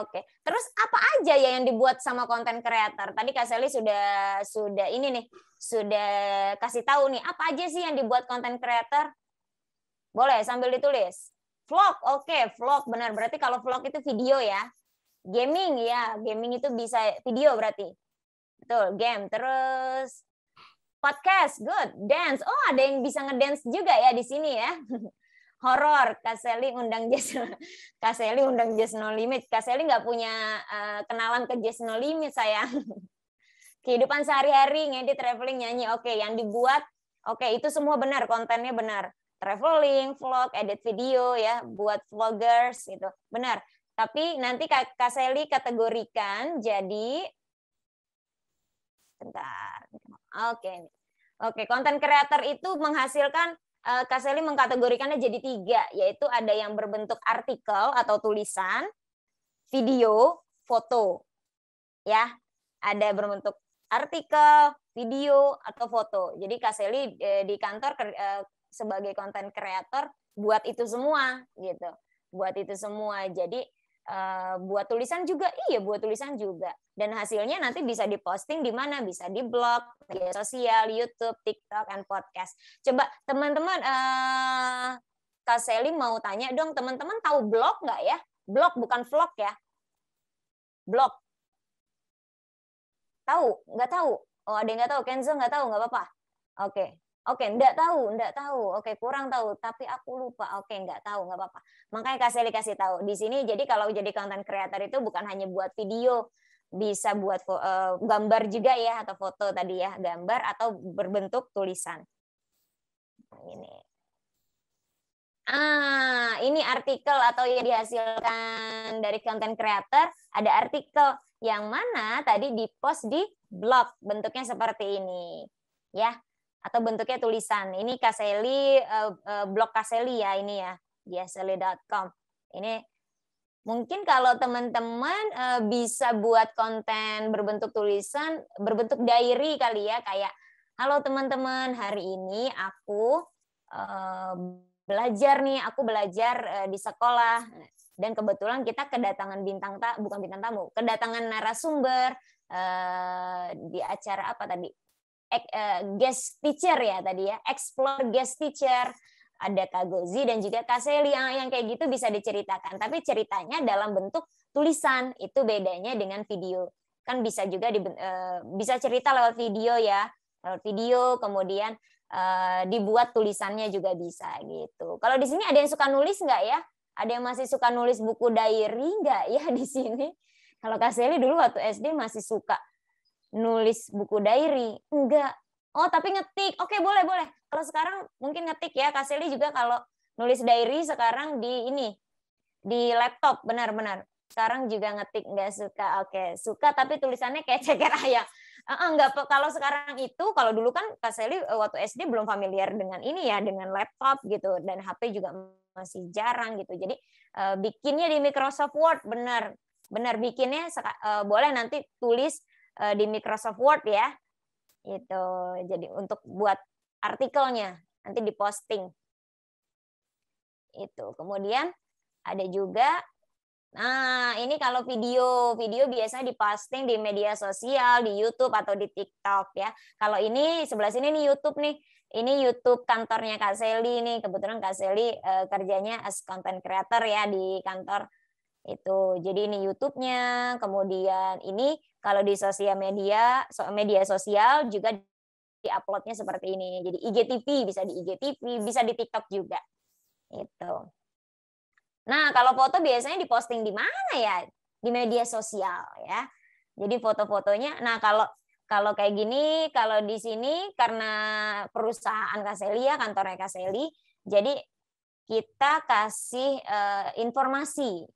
Oke, terus apa aja ya yang dibuat sama konten kreator? Tadi Kak Sally sudah ini nih, sudah kasih tahu nih apa aja sih yang dibuat konten kreator? Boleh sambil ditulis. Vlog, oke, vlog benar, berarti kalau vlog itu video ya. Gaming ya, gaming itu bisa video berarti. Betul, game. Terus podcast, good. Dance, oh ada yang bisa ngedance juga ya di sini ya. Horor, Kak Sally undang Just No Limit. Kak Sally nggak punya kenalan ke Just No Limit sayang. Kehidupan sehari-hari, ngedit, traveling, nyanyi. Oke, yang dibuat, oke itu semua benar, kontennya benar. Traveling, vlog, edit video ya, buat vloggers itu benar. Tapi nanti Kak Sally kategorikan jadi bentar. Oke, konten kreator itu menghasilkan Kak Sally mengkategorikannya jadi 3, yaitu ada yang berbentuk artikel atau tulisan, video, foto. Ya, ada berbentuk artikel, video atau foto. Jadi Kak Sally di kantor sebagai konten kreator buat itu semua gitu. Buat itu semua. Jadi buat tulisan juga, buat tulisan juga. Dan hasilnya nanti bisa diposting di mana? Bisa di blog, media sosial, YouTube, TikTok, and podcast. Coba teman-teman, Kak Sally mau tanya dong, teman-teman tahu blog nggak ya? Blog bukan vlog ya? Blog. Tahu? Nggak tahu? Oh ada yang nggak tahu? Kenzo nggak tahu? Nggak apa-apa. Oke. Oke, enggak tahu. Oke, kurang tahu, tapi aku lupa. Oke, enggak tahu, enggak apa-apa. Makanya Kak Sally kasih tahu. Di sini jadi kalau jadi content creator itu bukan hanya buat video, bisa buat gambar juga ya, atau foto tadi ya, gambar atau berbentuk tulisan. Ini. Ini artikel atau yang dihasilkan dari content creator, ada artikel yang mana tadi di-post di blog, bentuknya seperti ini. Ya. Atau bentuknya tulisan. Ini Kak Sally, blog Kak Sally ya ini ya, diasely.com. Ini mungkin kalau teman-teman bisa buat konten berbentuk tulisan, berbentuk diary kali ya, kayak halo teman-teman, hari ini aku belajar di sekolah dan kebetulan kita kedatangan kedatangan narasumber di acara apa tadi? Guest teacher ya tadi ya, explore guest teacher, ada Kak Gozi dan juga Kak Sally yang kayak gitu bisa diceritakan, tapi ceritanya dalam bentuk tulisan. Itu bedanya dengan video, kan bisa juga bisa cerita lewat video ya, lewat video kemudian dibuat tulisannya juga bisa gitu. Kalau di sini ada yang suka nulis nggak ya? Ada yang masih suka nulis buku diary nggak ya di sini? Kalau Kak Sally dulu waktu SD masih suka nulis buku diary? Enggak. Oh, tapi ngetik. Oke, boleh. Kalau sekarang mungkin ngetik ya. Kak Sally juga kalau nulis diary sekarang di laptop, benar-benar. Sekarang juga ngetik, enggak suka. Oke, suka tapi tulisannya kayak ceker ayam. Enggak, kalau sekarang itu, kalau dulu kan Kak Sally waktu SD belum familiar dengan ini ya, dengan laptop gitu, dan HP juga masih jarang gitu. Jadi bikinnya di Microsoft Word, benar bikinnya boleh nanti tulis di Microsoft Word ya, itu jadi untuk buat artikelnya nanti diposting itu. Kemudian ada juga, ini kalau video biasanya diposting di media sosial, di YouTube atau di TikTok ya. Kalau ini sebelah sini nih YouTube nih, ini YouTube kantornya Kak Sally nih, kebetulan Kak Sally kerjanya as content creator ya di kantor itu. Jadi ini YouTube-nya, kemudian ini kalau di media sosial juga di-uploadnya seperti ini. Jadi IGTV, bisa di IGTV, bisa di TikTok juga. Itu. Nah, kalau foto biasanya diposting di mana ya? Di media sosial ya. Jadi foto-fotonya, nah kalau kayak gini, kalau di sini karena perusahaan Kak Sally ya, kantornya Kak Sally, jadi kita kasih informasi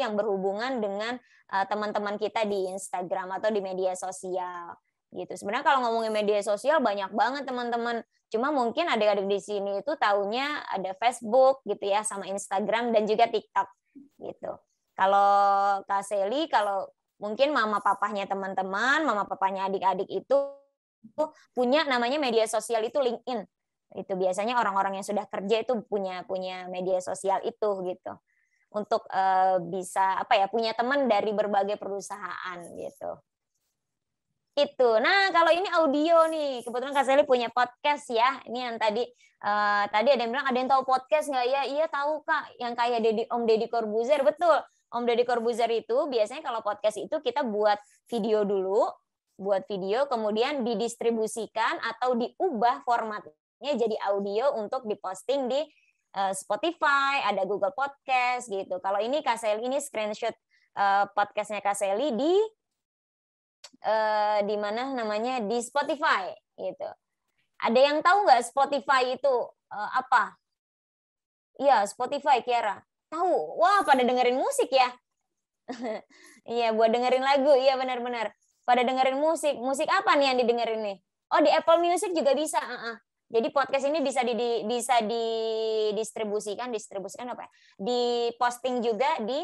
yang berhubungan dengan teman-teman kita di Instagram atau di media sosial gitu. Sebenarnya kalau ngomongin media sosial banyak banget teman-teman. Cuma mungkin adik-adik di sini itu taunya ada Facebook gitu ya, sama Instagram dan juga TikTok gitu. Kalau Kak Sally, kalau mungkin mama papahnya teman-teman, mama papahnya adik-adik itu punya namanya media sosial itu LinkedIn. Itu biasanya orang-orang yang sudah kerja itu punya media sosial itu gitu. Untuk bisa punya teman dari berbagai perusahaan gitu. Itu. Nah, kalau ini audio nih, kebetulan Kak Sally punya podcast ya. Ini yang tadi ada yang bilang, ada yang tahu podcast nggak ya? Iya tahu Kak, yang kayak Om Deddy Corbuzier, betul. Om Deddy Corbuzier itu biasanya kalau podcast itu kita buat video dulu, kemudian didistribusikan atau diubah formatnya jadi audio untuk diposting di Spotify, ada Google Podcast gitu. Kalau ini Kak Sally, ini screenshot podcastnya Kak Sally di mana namanya, di Spotify gitu. Ada yang tahu nggak Spotify itu apa? Iya, Spotify, Kiara. Tahu? Wah, pada dengerin musik ya. Iya, buat dengerin lagu. Iya, benar-benar. Pada dengerin musik. Musik apa nih yang didengerin nih? Oh, di Apple Music juga bisa. Jadi podcast ini bisa didistribusikan apa ya? Diposting juga di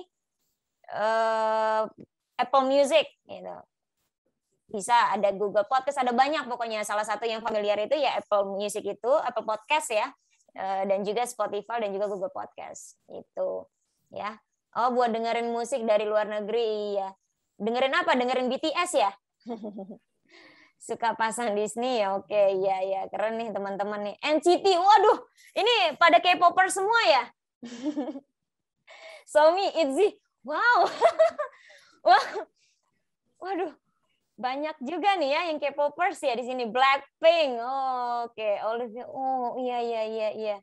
Apple Music gitu. Bisa ada Google Podcast, ada banyak pokoknya. Salah satu yang familiar itu ya Apple Music itu, Apple Podcast ya, dan juga Spotify dan juga Google Podcast itu ya. Oh, buat dengerin musik dari luar negeri ya. Dengerin apa? Dengerin BTS ya. Suka pasang Disney ya, oke, ya keren nih teman-teman nih. NCT, waduh, ini pada K-popper semua ya. Somi, Itzy, wow, wah, waduh, Banyak juga nih ya yang K-popers ya di sini. Blackpink. Oh, oke. Olivia. Oh, iya.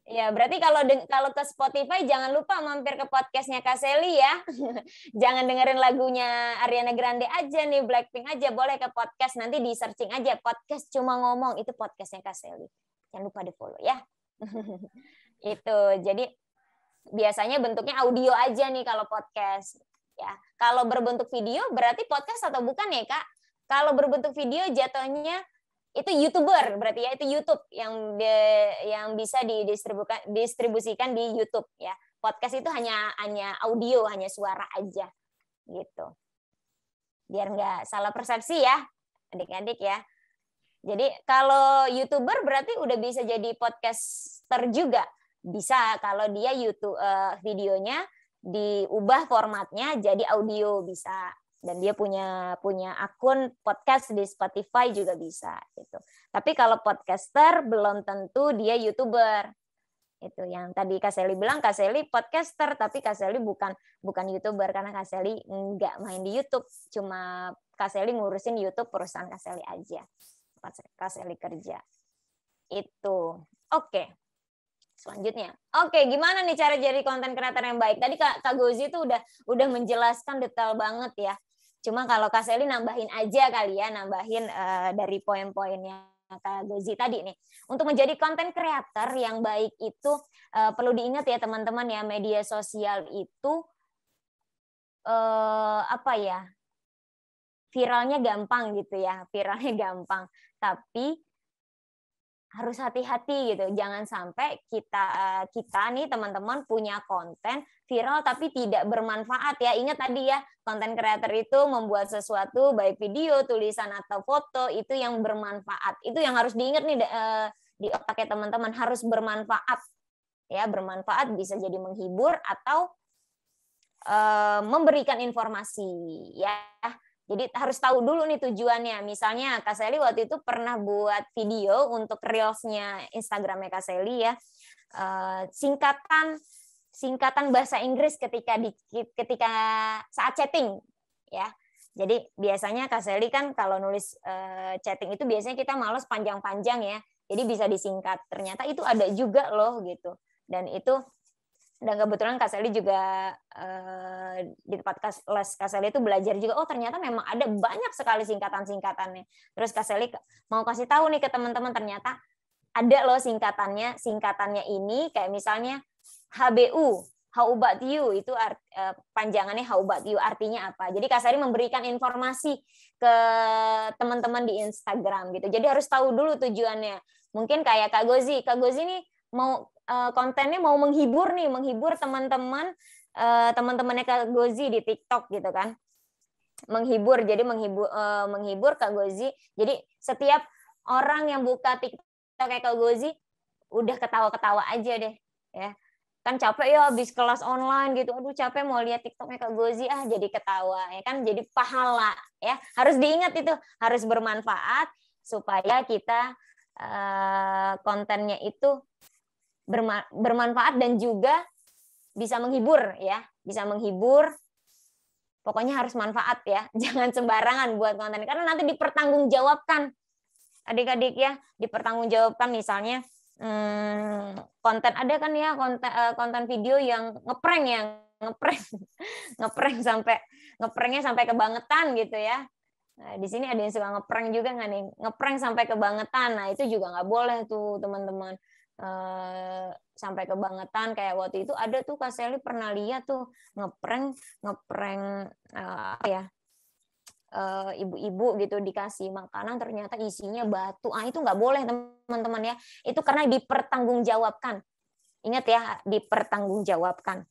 Ya, berarti kalau ke Spotify jangan lupa mampir ke podcastnya Kak Sally ya. Jangan dengerin lagunya Ariana Grande aja nih, Blackpink aja. Boleh ke podcast, nanti di searching aja. Podcast Cuma Ngomong, itu podcastnya Kak Sally. Jangan lupa di-follow ya. Itu, jadi biasanya bentuknya audio aja nih kalau podcast. Ya, kalau berbentuk video berarti podcast atau bukan ya Kak? Kalau berbentuk video jatuhnya itu YouTuber berarti ya, itu YouTube yang bisa didistribusikan di YouTube ya. Podcast itu hanya audio, hanya suara aja gitu. Biar nggak salah persepsi ya adik-adik ya. Jadi kalau YouTuber berarti udah bisa jadi podcaster juga. Bisa kalau dia YouTube videonya diubah formatnya jadi audio bisa. Dan dia punya akun podcast di Spotify juga bisa gitu. Tapi kalau podcaster belum tentu dia YouTuber. Itu yang tadi Kak Sally bilang, Kak Sally podcaster tapi Kak Sally bukan YouTuber karena Kak Sally nggak main di YouTube. Cuma Kak Sally ngurusin YouTube perusahaan Kak Sally aja. Kak Sally kerja. Itu. Oke. Selanjutnya. Oke, gimana nih cara jadi konten kreator yang baik? Tadi Kak Gozi itu udah menjelaskan detail banget ya. Cuma kalau Kak Sally nambahin aja kali ya, nambahin dari poin-poinnya Kak Gozi tadi nih. Untuk menjadi konten kreator yang baik itu perlu diingat ya teman-teman ya, media sosial itu viralnya gampang gitu ya, viralnya gampang. Tapi harus hati-hati gitu, jangan sampai kita nih teman-teman punya konten viral tapi tidak bermanfaat ya. Ingat tadi ya, konten creator itu membuat sesuatu baik video, tulisan atau foto itu yang bermanfaat. Itu yang harus diingat nih di otaknya teman-teman, harus bermanfaat. Ya, bermanfaat bisa jadi menghibur atau memberikan informasi ya. Jadi harus tahu dulu nih tujuannya. Misalnya Kak Sally waktu itu pernah buat video untuk Reels-nya Instagram-nya Kak Sally ya. Singkatan bahasa Inggris ketika saat chatting ya. Jadi biasanya Kak Sally kan kalau nulis chatting itu biasanya kita malas panjang-panjang ya. Jadi bisa disingkat. Ternyata itu ada juga loh gitu. Dan kebetulan Kak Sally juga di tempat les Kak Sally itu belajar juga, oh ternyata memang ada banyak sekali singkatan-singkatannya. Terus Kak Sally mau kasih tahu nih ke teman-teman, ternyata ada loh singkatannya ini kayak misalnya HBU, How about you, itu panjangannya How about you, artinya apa. Jadi Kak Sally memberikan informasi ke teman-teman di Instagram gitu. Jadi harus tahu dulu tujuannya. Mungkin kayak Kak Gozi nih mau kontennya mau menghibur teman-temannya Kak Gozi di TikTok gitu kan, menghibur Kak Gozi. Jadi setiap orang yang buka TikTok kayak Kak Gozi udah ketawa-ketawa aja deh ya, kan capek ya habis kelas online gitu, aduh capek mau lihat TikToknya Kak Gozi, jadi ketawa ya kan, jadi pahala ya. Harus diingat itu harus bermanfaat supaya kita kontennya itu bermanfaat dan juga bisa menghibur ya, bisa menghibur. Pokoknya harus manfaat ya, jangan sembarangan buat konten karena nanti dipertanggungjawabkan adik-adik ya, dipertanggungjawabkan. Misalnya konten ada kan ya, konten video yang ngepranknya sampai kebangetan gitu ya. Nah, di sini ada yang suka ngeprank juga nggak nih, ngeprank sampai kebangetan. Nah itu juga nggak boleh tuh teman-teman. Sampai kebangetan, kayak waktu itu ada tuh Kak Sally pernah lihat tuh ngeprank ibu-ibu gitu dikasih makanan ternyata isinya batu. Itu nggak boleh teman-teman ya, itu karena dipertanggungjawabkan. Ingat ya, dipertanggungjawabkan.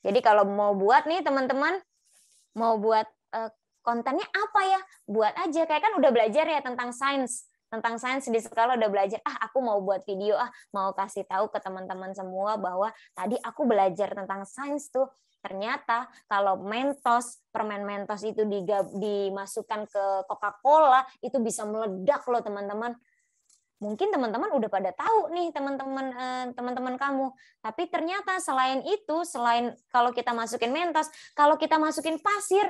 Jadi kalau mau buat nih teman-teman, mau buat kontennya apa ya, buat aja. Kayak kan udah belajar ya tentang sains di sekolah, udah belajar, aku mau buat video, mau kasih tahu ke teman-teman semua bahwa tadi aku belajar tentang sains tuh, ternyata kalau permen Mentos itu dimasukkan ke Coca-Cola itu bisa meledak loh teman-teman. Mungkin teman-teman udah pada tahu nih teman-teman kamu, tapi ternyata selain kalau kita masukin Mentos, kalau kita masukin pasir,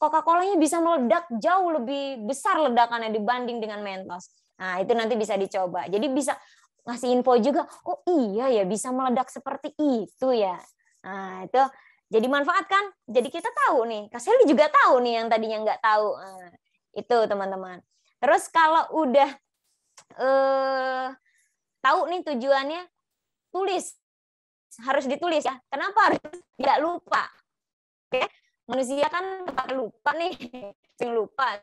Coca-Colanya bisa meledak jauh lebih besar ledakannya dibanding dengan Mentos. Nah, itu nanti bisa dicoba. Jadi bisa ngasih info juga, oh iya ya bisa meledak seperti itu ya. Nah, itu jadi manfaat kan? Jadi kita tahu nih, Kak Sally juga tahu nih yang tadinya nggak tahu. Nah, itu teman-teman. Terus kalau udah tahu nih tujuannya, tulis. Harus ditulis ya. Kenapa harus tidak lupa? Oke, manusia kan tempat lupa nih, sering lupa,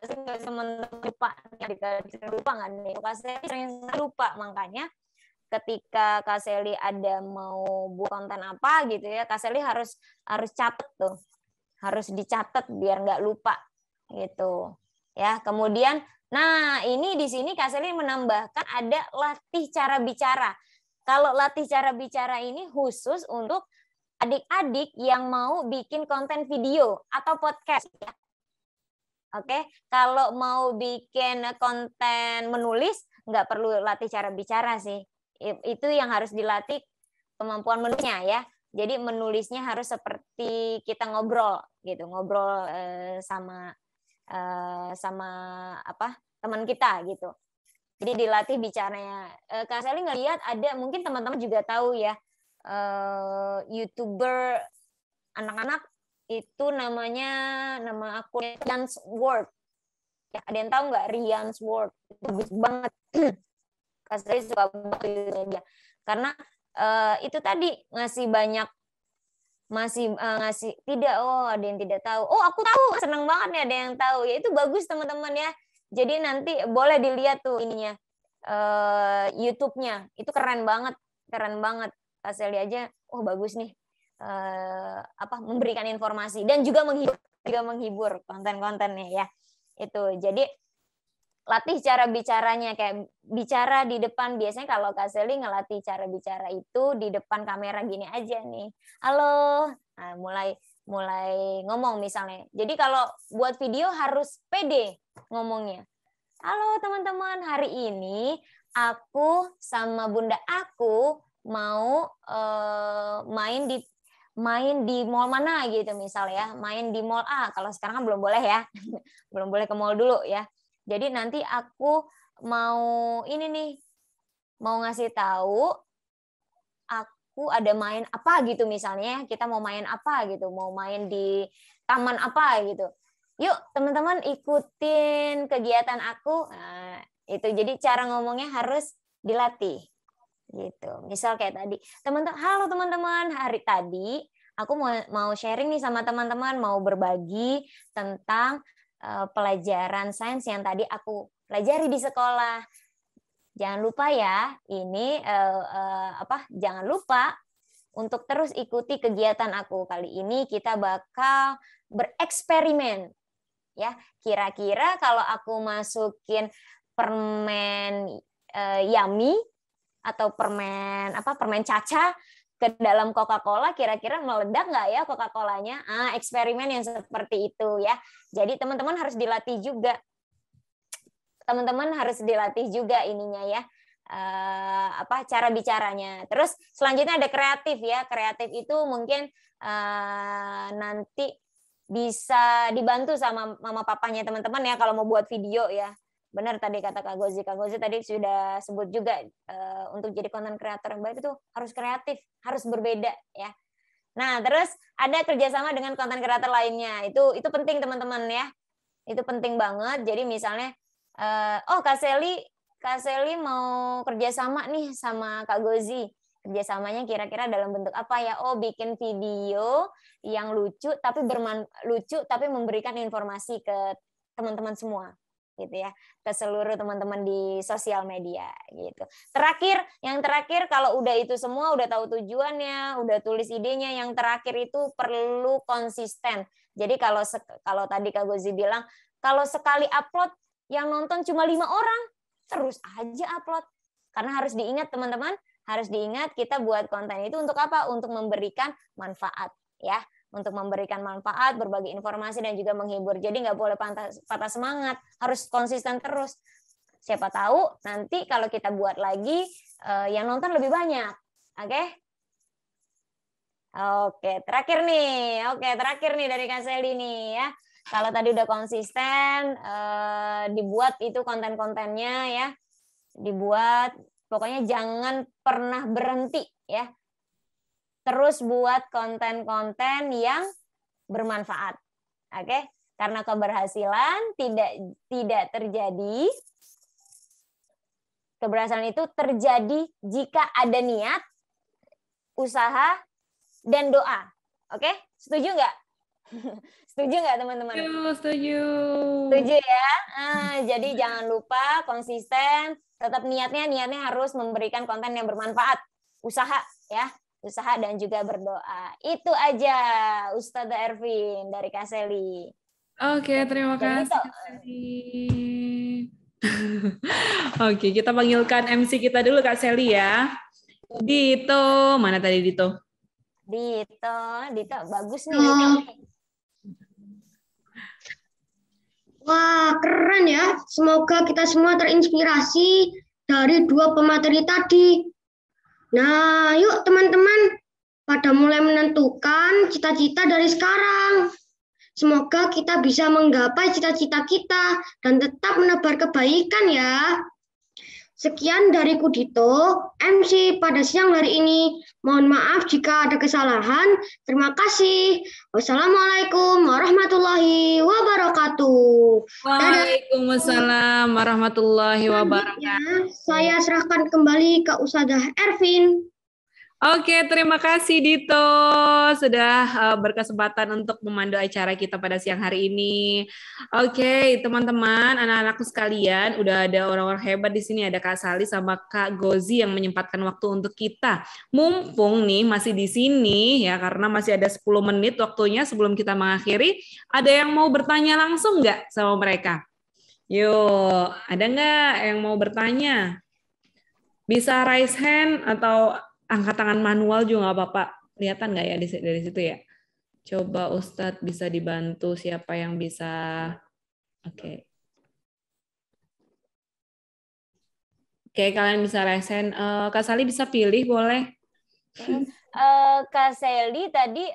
lupa nggak nih? Kak Sally sering lupa, makanya ketika Kak Sally ada mau buat konten apa gitu ya, Kak Sally harus catat tuh, harus dicatat biar nggak lupa gitu ya. Kemudian, nah ini di sini Kak Sally menambahkan ada latih cara bicara. Kalau latih cara bicara ini khusus untuk adik-adik yang mau bikin konten video atau podcast ya. Oke, kalau mau bikin konten menulis nggak perlu latih cara bicara sih. Itu yang harus dilatih kemampuan menulisnya ya. Jadi menulisnya harus seperti kita ngobrol gitu, ngobrol sama teman kita gitu. Jadi dilatih bicaranya. Kak Sally ngelihat ada, mungkin teman-teman juga tahu ya, YouTuber anak-anak itu nama akunnya Rian's World. Ya, ada yang tahu nggak Rian's World? Bagus banget. Kak Sally suka banget dia. Karena itu tadi ngasih banyak, ngasih tidak, ada yang tidak tahu. Oh, aku tahu, senang banget nih ada yang tahu. Ya itu bagus teman-teman ya. Jadi nanti boleh dilihat tuh ininya, YouTube-nya. Itu keren banget. Kak Sally aja, bagus nih, memberikan informasi dan juga menghibur konten-kontennya ya. Itu jadi latih cara bicaranya, kayak bicara di depan. Biasanya kalau Kak Sally ngelatih cara bicara itu di depan kamera gini aja nih, halo, nah, mulai ngomong misalnya. Jadi kalau buat video harus pede ngomongnya. Halo teman-teman, hari ini aku sama bunda aku mau main di mall mana gitu misalnya ya, main di mall A. Kalau sekarang kan belum boleh ya, belum boleh ke mall dulu ya. Jadi nanti aku mau ini nih, mau ngasih tahu aku ada main apa gitu misalnya, kita mau main apa gitu, mau main di taman apa gitu. Yuk teman-teman ikutin kegiatan aku. Nah, itu jadi cara ngomongnya harus dilatih. Gitu. Misal kayak tadi, halo teman-teman, hari tadi aku mau sharing nih sama teman-teman, mau berbagi tentang pelajaran sains yang tadi aku pelajari di sekolah. Jangan lupa ya, ini jangan lupa untuk terus ikuti kegiatan aku. Kali ini kita bakal bereksperimen. Ya, kira-kira kalau aku masukin permen Yummy atau permen Caca ke dalam Coca-Cola, kira-kira meledak nggak ya Coca-Colanya? Eksperimen yang seperti itu ya. Jadi teman-teman harus dilatih juga. Teman-teman harus dilatih juga ininya ya. Cara bicaranya. Terus selanjutnya ada kreatif ya. Kreatif itu mungkin nanti bisa dibantu sama mama papanya teman-teman ya kalau mau buat video ya. Benar tadi kata Kak Gozi. Kak Gozi tadi sudah sebut juga untuk jadi konten kreator yang baik itu harus kreatif, harus berbeda ya. Nah, terus ada kerjasama dengan konten kreator lainnya. Itu penting teman-teman ya. Itu penting banget. Jadi misalnya, Kak Sally mau kerjasama nih sama Kak Gozi. Kerjasamanya kira-kira dalam bentuk apa ya? Bikin video yang lucu tapi memberikan informasi ke teman-teman semua. Gitu ya, ke seluruh teman-teman di sosial media gitu. Yang terakhir kalau udah itu semua, udah tahu tujuannya, udah tulis idenya, yang terakhir itu perlu konsisten. Jadi kalau tadi Kak Gozi bilang, kalau sekali upload yang nonton cuma 5 orang, terus aja upload. Karena harus diingat teman-teman, harus diingat kita buat konten itu untuk apa? Untuk memberikan manfaat ya. Untuk memberikan manfaat, berbagi informasi, dan juga menghibur. Jadi nggak boleh patah semangat, harus konsisten terus. Siapa tahu nanti kalau kita buat lagi, yang nonton lebih banyak. Oke, terakhir nih dari Kak Sally nih ya. Kalau tadi udah konsisten, dibuat itu konten-kontennya ya, dibuat. Pokoknya jangan pernah berhenti ya. Terus buat konten-konten yang bermanfaat. Oke? Karena keberhasilan tidak terjadi. Keberhasilan itu terjadi jika ada niat, usaha, dan doa. Oke? Setuju nggak? Setuju nggak teman-teman? Setuju. Setuju ya. Jadi jangan lupa konsisten. Tetap niatnya harus memberikan konten yang bermanfaat. Usaha ya. Usaha dan juga berdoa. Itu aja Ustazah Ervin dari Kak Seli. Oke, terima kasih Kak Seli. Oke, kita panggilkan MC kita dulu Kak Seli ya. Dito, mana tadi Dito? Dito bagus nih. Dito. Wah, keren ya. Semoga kita semua terinspirasi dari dua pemateri tadi. Nah, yuk teman-teman, pada mulai menentukan cita-cita dari sekarang. Semoga kita bisa menggapai cita-cita kita dan tetap menebar kebaikan ya. Sekian dari Kudito, MC pada siang hari ini. Mohon maaf jika ada kesalahan. Terima kasih. Wassalamualaikum warahmatullahi wabarakatuh. Waalaikumsalam warahmatullahi wabarakatuh. Saya serahkan kembali ke Ustazah Ervin. Oke, terima kasih Dito sudah berkesempatan untuk memandu acara kita pada siang hari ini. Oke, teman-teman, anak-anakku sekalian, udah ada orang-orang hebat di sini, ada Kak Sali sama Kak Gozi yang menyempatkan waktu untuk kita. Mumpung nih masih di sini ya, karena masih ada 10 menit waktunya sebelum kita mengakhiri. Ada yang mau bertanya langsung nggak sama mereka? Yuk, ada nggak yang mau bertanya? Bisa raise hand atau angkat tangan manual juga nggak apa-apa. Kelihatan nggak ya dari situ ya? Coba Ustadz bisa dibantu siapa yang bisa. Oke. Oke, kalian bisa raise hand. Kak Sali bisa pilih, boleh? Kak Seli tadi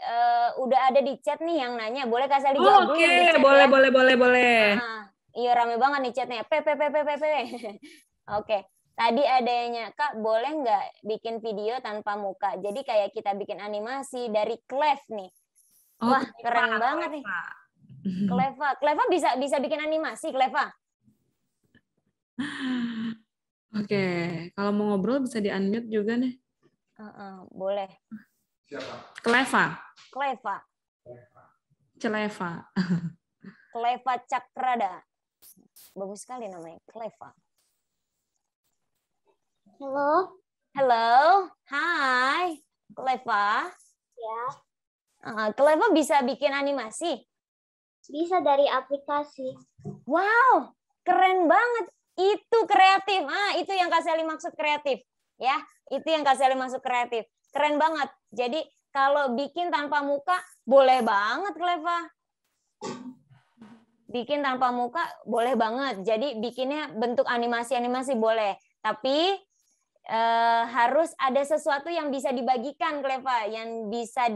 udah ada di chat nih yang nanya. Boleh Kak Seli jawab dulu yang di chat boleh, ya? boleh. Iya, rame banget nih chatnya. Oke. Tadi ada yang nanya, Kak, boleh nggak bikin video tanpa muka? Jadi kayak kita bikin animasi dari Clef nih. Wah, keren banget nih. Cleva bisa bikin animasi, Cleva? Oke, kalau mau ngobrol bisa di-unmute juga nih. Boleh. Siapa? Cleva. Cleva Cakrada. Bagus sekali namanya, Cleva. Halo. Hai. Cleva. Ya. Cleva bisa bikin animasi? Bisa dari aplikasi. Wow, keren banget. Itu kreatif. Itu yang Kak Seli maksud kreatif. Ya, itu yang Kak Seli maksud kreatif. Keren banget. Jadi kalau bikin tanpa muka, boleh banget, Cleva. Bikin tanpa muka, boleh banget. Jadi bikinnya bentuk animasi-animasi boleh. Tapi harus ada sesuatu yang bisa dibagikan, Cleva, yang bisa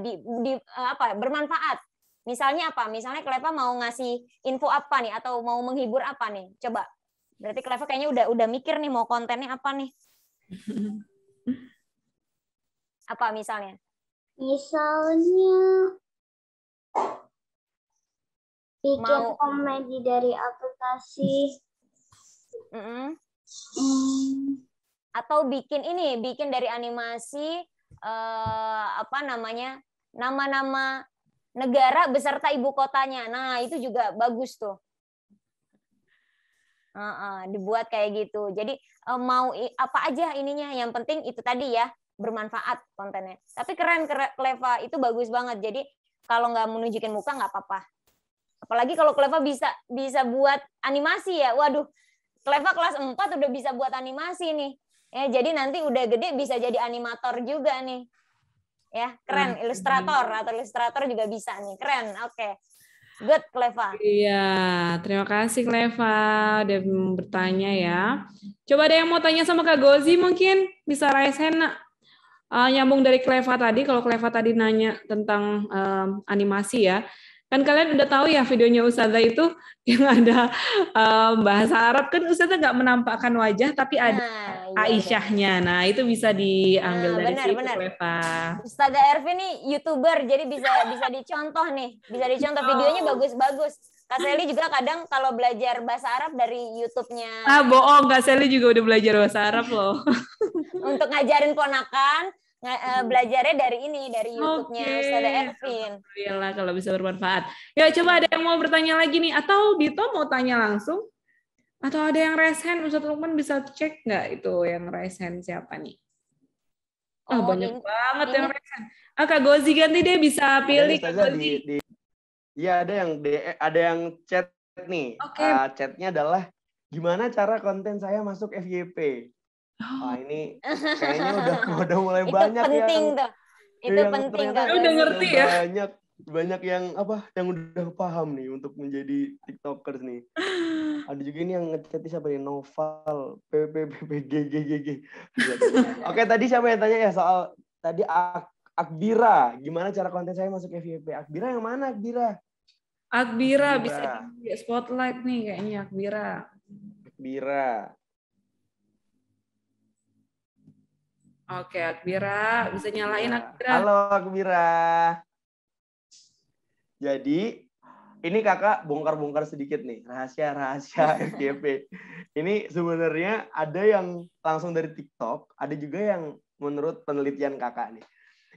bermanfaat. Misalnya apa? Misalnya Cleva mau ngasih info apa nih, atau mau menghibur apa nih? Coba. Berarti Cleva kayaknya udah mikir nih mau kontennya apa nih? Apa misalnya? Misalnya bikin komedi dari aplikasi. Atau bikin dari animasi nama-nama negara beserta ibu kotanya. Nah, itu juga bagus tuh. Dibuat kayak gitu. Jadi mau apa aja ininya, yang penting itu tadi ya, bermanfaat kontennya. Tapi keren Cleva, itu bagus banget. Jadi kalau nggak menunjukin muka nggak apa-apa. Apalagi kalau Cleva bisa buat animasi ya. Waduh, Cleva kelas 4 udah bisa buat animasi nih. Ya, jadi nanti udah gede bisa jadi animator juga nih. Ya, keren. Ilustrator juga bisa nih. Keren. Oke. Good, Cleva. Iya, terima kasih Cleva udah bertanya ya. Coba ada yang mau tanya sama Kak Gozi mungkin bisa raise hand. Nyambung dari Cleva tadi, kalau Cleva tadi nanya tentang animasi ya. Kan kalian udah tahu ya videonya Ustazah itu yang ada bahasa Arab, kan Ustazah nggak menampakkan wajah tapi ada Nah, iya, Aisyahnya. Nah, itu bisa diambil dari situ, benar. Cleva. Ustazah Ervin nih YouTuber, jadi bisa dicontoh nih. Bisa dicontoh, videonya bagus-bagus. Kak Seli juga kadang kalau belajar bahasa Arab dari YouTube-nya. Bohong, Kak Seli juga udah belajar bahasa Arab loh. Untuk ngajarin ponakan, belajarnya dari YouTube-nya Ustazah Ervin. Alhamdulillah kalau bisa bermanfaat. Ya, coba ada yang mau bertanya lagi nih, atau Dito mau tanya langsung? Atau ada yang raise hand, Ustaz Lukman bisa cek nggak itu yang raise hand siapa nih? Banyak banget yang raise hand. Kak Gozi ganti deh, bisa pilih Kak Gozi. Iya, ada yang chat nih. Chatnya adalah gimana cara konten saya masuk FYP. Ini kayaknya udah mulai banyak penting tuh. Itu penting Kak. Udah ngerti ya. Banyak yang udah paham nih untuk menjadi TikTokers nih. Ada juga ini yang ngechat siapa nih? Noval PPPPGGGG. Oke, tadi siapa yang tanya ya soal tadi Akbira, gimana cara konten saya masuk FYP? Akbira yang mana Akbira? Akbira bisa di spotlight nih kayaknya Akbira. Oke, Akbira bisa nyalain Akbira. Halo Akbira. Jadi ini kakak bongkar-bongkar sedikit nih rahasia FYP. Ini sebenarnya ada yang langsung dari TikTok, ada juga yang menurut penelitian kakak nih.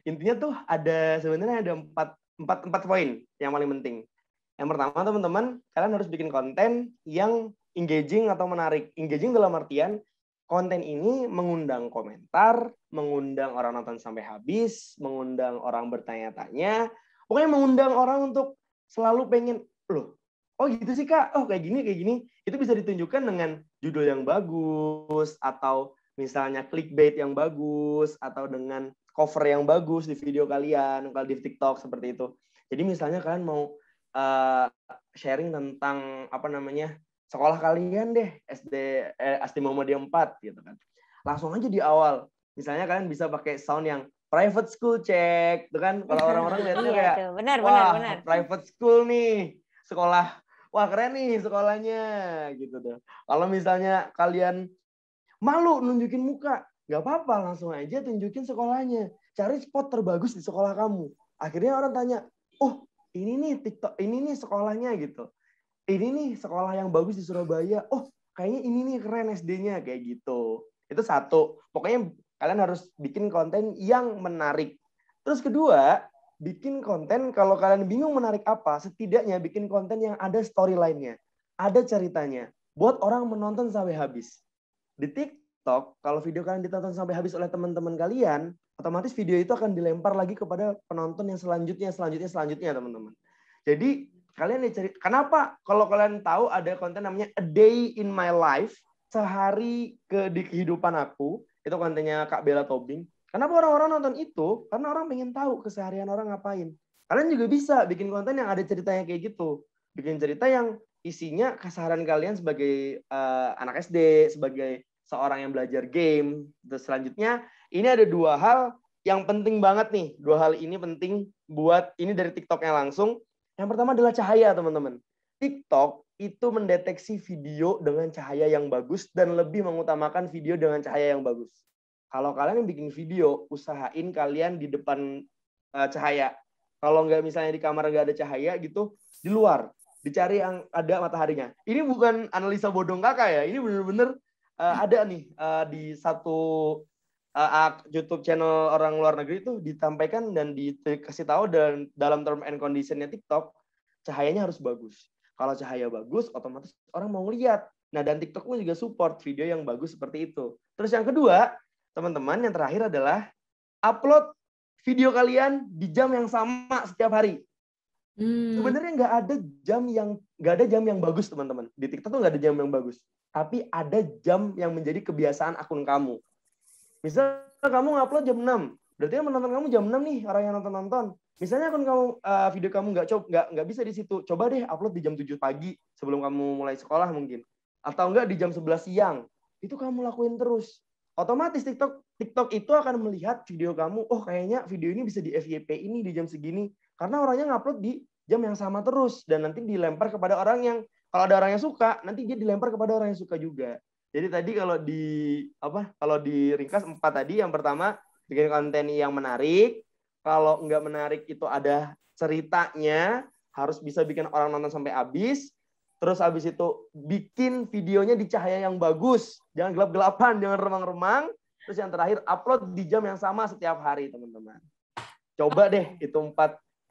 Intinya tuh sebenarnya ada empat poin yang paling penting. Yang pertama teman-teman, kalian harus bikin konten yang engaging atau menarik. Engaging dalam artian konten ini mengundang komentar, mengundang orang nonton sampai habis, mengundang orang bertanya-tanya, pokoknya mengundang orang untuk selalu pengen, oh gitu sih Kak, kayak gini. Itu bisa ditunjukkan dengan judul yang bagus, atau misalnya clickbait yang bagus, atau dengan cover yang bagus di video kalian, kalau di TikTok seperti itu. Jadi misalnya kalian mau sharing tentang sekolah kalian deh, SD Muhammadiyah 4 gitu kan. Langsung aja di awal. Misalnya kalian bisa pakai sound yang private school check, gitu kan. Kalau orang-orang lihatnya kayak benar. Private school nih. Sekolah. Wah, keren nih sekolahnya gitu tuh. Kalau misalnya kalian malu nunjukin muka, nggak apa-apa, langsung aja tunjukin sekolahnya. Cari spot terbagus di sekolah kamu. Akhirnya orang tanya, ini nih TikTok, ini nih sekolahnya gitu. Ini nih sekolah yang bagus di Surabaya. Kayaknya ini nih keren SD-nya kayak gitu. Itu satu. Pokoknya kalian harus bikin konten yang menarik. Terus kedua, bikin konten kalau kalian bingung menarik apa, setidaknya bikin konten yang ada storyline-nya, ada ceritanya, buat orang menonton sampai habis. Di TikTok, kalau video kalian ditonton sampai habis oleh teman-teman kalian, otomatis video itu akan dilempar lagi kepada penonton yang selanjutnya, teman-teman. Jadi kalian cari, kenapa kalau kalian tahu ada konten namanya A Day in My Life, sehari di kehidupan aku, itu kontennya Kak Bella Tobing. Kenapa orang-orang nonton itu? Karena orang pengen tahu keseharian orang ngapain. Kalian juga bisa bikin konten yang ada ceritanya kayak gitu. Bikin cerita yang isinya keseharian kalian sebagai anak SD, sebagai seorang yang belajar game. Terus selanjutnya, ini ada dua hal yang penting banget nih. Dua hal ini penting buat, ini dari TikToknya langsung. Yang pertama adalah cahaya, teman-teman. TikTok itu mendeteksi video dengan cahaya yang bagus dan lebih mengutamakan video dengan cahaya yang bagus. Kalau kalian yang bikin video, usahain kalian di depan cahaya. Kalau nggak misalnya di kamar nggak ada cahaya gitu, di luar. Dicari yang ada mataharinya. Ini bukan analisa bodong kakak ya. Ini bener-bener ada nih di satu YouTube channel orang luar negeri itu ditampaikan dan dikasih tahu dan dalam term and condition-nya TikTok, cahayanya harus bagus. Kalau cahaya bagus, otomatis orang mau ngeliat. Nah, dan TikTok pun juga support video yang bagus seperti itu. Terus yang kedua, teman-teman, yang terakhir adalah upload video kalian di jam yang sama setiap hari. Sebenarnya nggak ada jam yang bagus, teman-teman. Di TikTok tuh nggak ada jam yang bagus. Tapi ada jam yang menjadi kebiasaan akun kamu. Misal kamu ngupload jam 6, berarti yang menonton kamu jam 6 nih, orang yang nonton. Misalnya akun kamu video kamu nggak bisa di situ, coba deh upload di jam 7 pagi sebelum kamu mulai sekolah mungkin. Atau enggak di jam 11 siang. Itu kamu lakuin terus. Otomatis TikTok itu akan melihat video kamu, kayaknya video ini bisa di FYP ini di jam segini. Karena orangnya ngupload di jam yang sama terus dan nanti dilempar kepada orang yang kalau ada orang yang suka, nanti dia dilempar kepada orang yang suka juga. Jadi tadi kalau diringkas 4 tadi, yang pertama bikin konten yang menarik. Kalau nggak menarik itu ada ceritanya, harus bisa bikin orang nonton sampai habis. Terus habis itu bikin videonya di cahaya yang bagus, jangan gelap-gelapan, jangan remang-remang. Terus yang terakhir upload di jam yang sama setiap hari, teman-teman. Coba deh itu 4.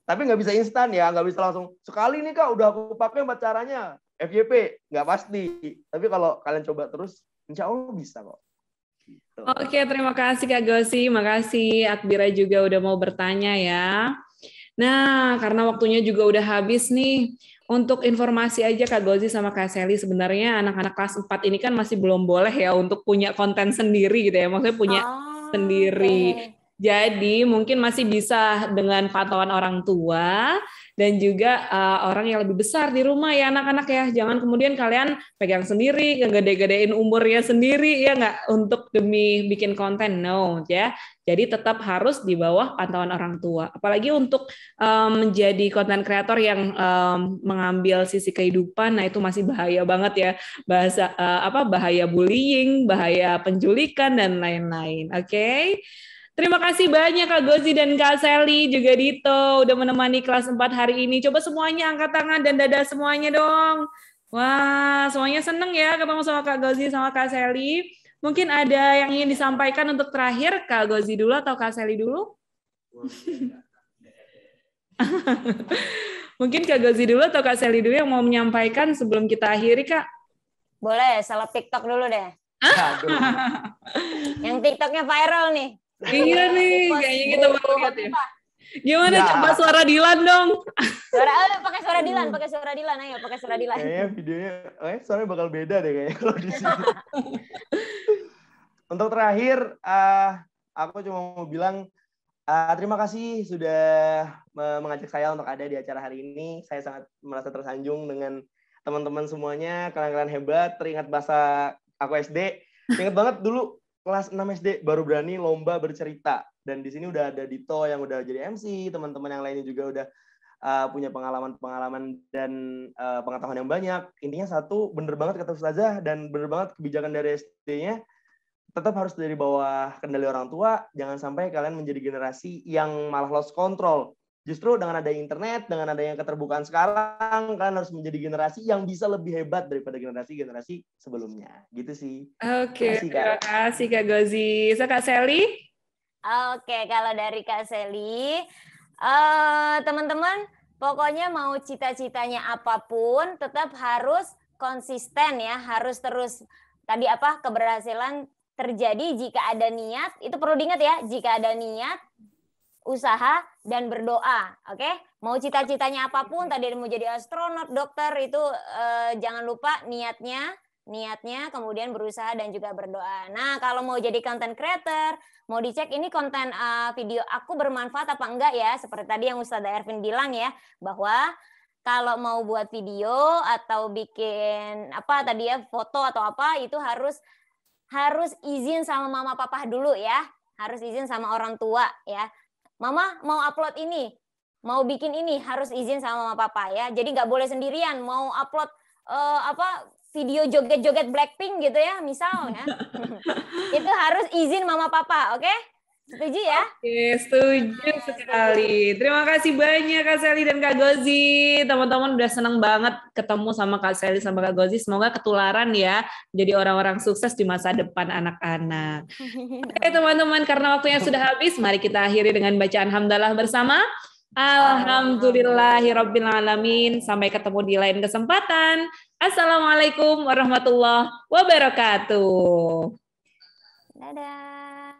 Tapi nggak bisa instan ya, nggak bisa langsung sekali nih Kak, udah aku pakai buat caranya. FYP, nggak pasti. Tapi kalau kalian coba terus, insya Allah bisa kok. Gitu. Oke, terima kasih Kak Gosi. Makasih Akbira juga udah mau bertanya ya. Nah, karena waktunya juga udah habis nih. Untuk informasi aja Kak Gozi sama Kak Sally, sebenarnya anak-anak kelas 4 ini kan masih belum boleh ya untuk punya konten sendiri gitu ya. Maksudnya punya sendiri. Jadi mungkin masih bisa dengan pantauan orang tua dan juga orang yang lebih besar di rumah ya anak-anak ya. Jangan kemudian kalian pegang sendiri, gede-gedein umurnya sendiri ya nggak untuk demi bikin konten, no ya. Jadi tetap harus di bawah pantauan orang tua. Apalagi untuk menjadi konten kreator yang mengambil sisi kehidupan, nah itu masih bahaya banget ya. Bahaya bullying, bahaya penculikan dan lain-lain. Oke. Terima kasih banyak Kak Gozi dan Kak Sally, juga Dito, udah menemani kelas 4 hari ini. Coba semuanya angkat tangan dan dada semuanya dong. Wah, semuanya seneng ya ketemu sama Kak Gozi sama Kak Sally. Mungkin ada yang ingin disampaikan untuk terakhir, Kak Gozi dulu atau Kak Sally dulu? Mungkin Kak Gozi dulu atau Kak Sally dulu yang mau menyampaikan sebelum kita akhiri, Kak? Boleh, salah TikTok dulu deh. Yang TikToknya viral nih. Iya nih, kayaknya kita baru lihat ya. Gimana coba suara Dilan dong? Pakai suara Dilan, ayo pakai suara Dilan. Kayaknya videonya, suaranya bakal beda deh kayaknya kalau di sini. Untuk terakhir, aku cuma mau bilang terima kasih sudah mengajak saya untuk ada di acara hari ini. Saya sangat merasa tersanjung dengan teman-teman semuanya, kalian-kalian hebat, teringat bahasa aku SD. Ingat banget dulu kelas 6 SD baru berani lomba bercerita. Dan di sini udah ada Dito yang udah jadi MC, teman-teman yang lainnya juga udah punya pengalaman dan pengetahuan yang banyak. Intinya satu, bener banget kata Ustazah, dan bener banget kebijakan dari SD-nya, tetap harus dari bawah kendali orang tua, jangan sampai kalian menjadi generasi yang malah lost control. Justru dengan ada internet, dengan adanya keterbukaan sekarang, kalian harus menjadi generasi yang bisa lebih hebat daripada generasi-generasi sebelumnya. Gitu sih. Oke, terima kasih Kak Gozi. So, Kak Sally? Oke, kalau dari Kak Sally, teman-teman, pokoknya mau cita-citanya apapun, tetap harus konsisten ya, harus terus. Tadi keberhasilan terjadi jika ada niat, itu perlu diingat ya, jika ada niat, usaha, dan berdoa, oke? Mau cita-citanya apapun, tadi mau jadi astronot, dokter, itu jangan lupa niatnya, kemudian berusaha dan juga berdoa. Nah, kalau mau jadi content creator, mau dicek ini konten video aku bermanfaat apa enggak ya, seperti tadi yang Ustazah Ervin bilang ya, bahwa kalau mau buat video atau bikin foto atau itu harus izin sama mama papa dulu ya, harus izin sama orang tua ya. Mama mau upload ini, mau bikin ini, harus izin sama mama papa ya. Jadi nggak boleh sendirian, mau upload video joget-joget Blackpink gitu ya, misalnya. Itu harus izin mama papa, oke? Setuju ya? Oke, setuju sekali. Terima kasih banyak Kak Sally dan Kak Gozi. Teman-teman udah senang banget ketemu sama Kak Sally sama Kak Gozi. Semoga ketularan ya jadi orang-orang sukses di masa depan anak-anak. Oke teman-teman, karena waktunya sudah habis, mari kita akhiri dengan bacaan hamdalah bersama. Alhamdulillahirabbil alamin. Sampai ketemu di lain kesempatan. Assalamualaikum warahmatullahi wabarakatuh. Dadah.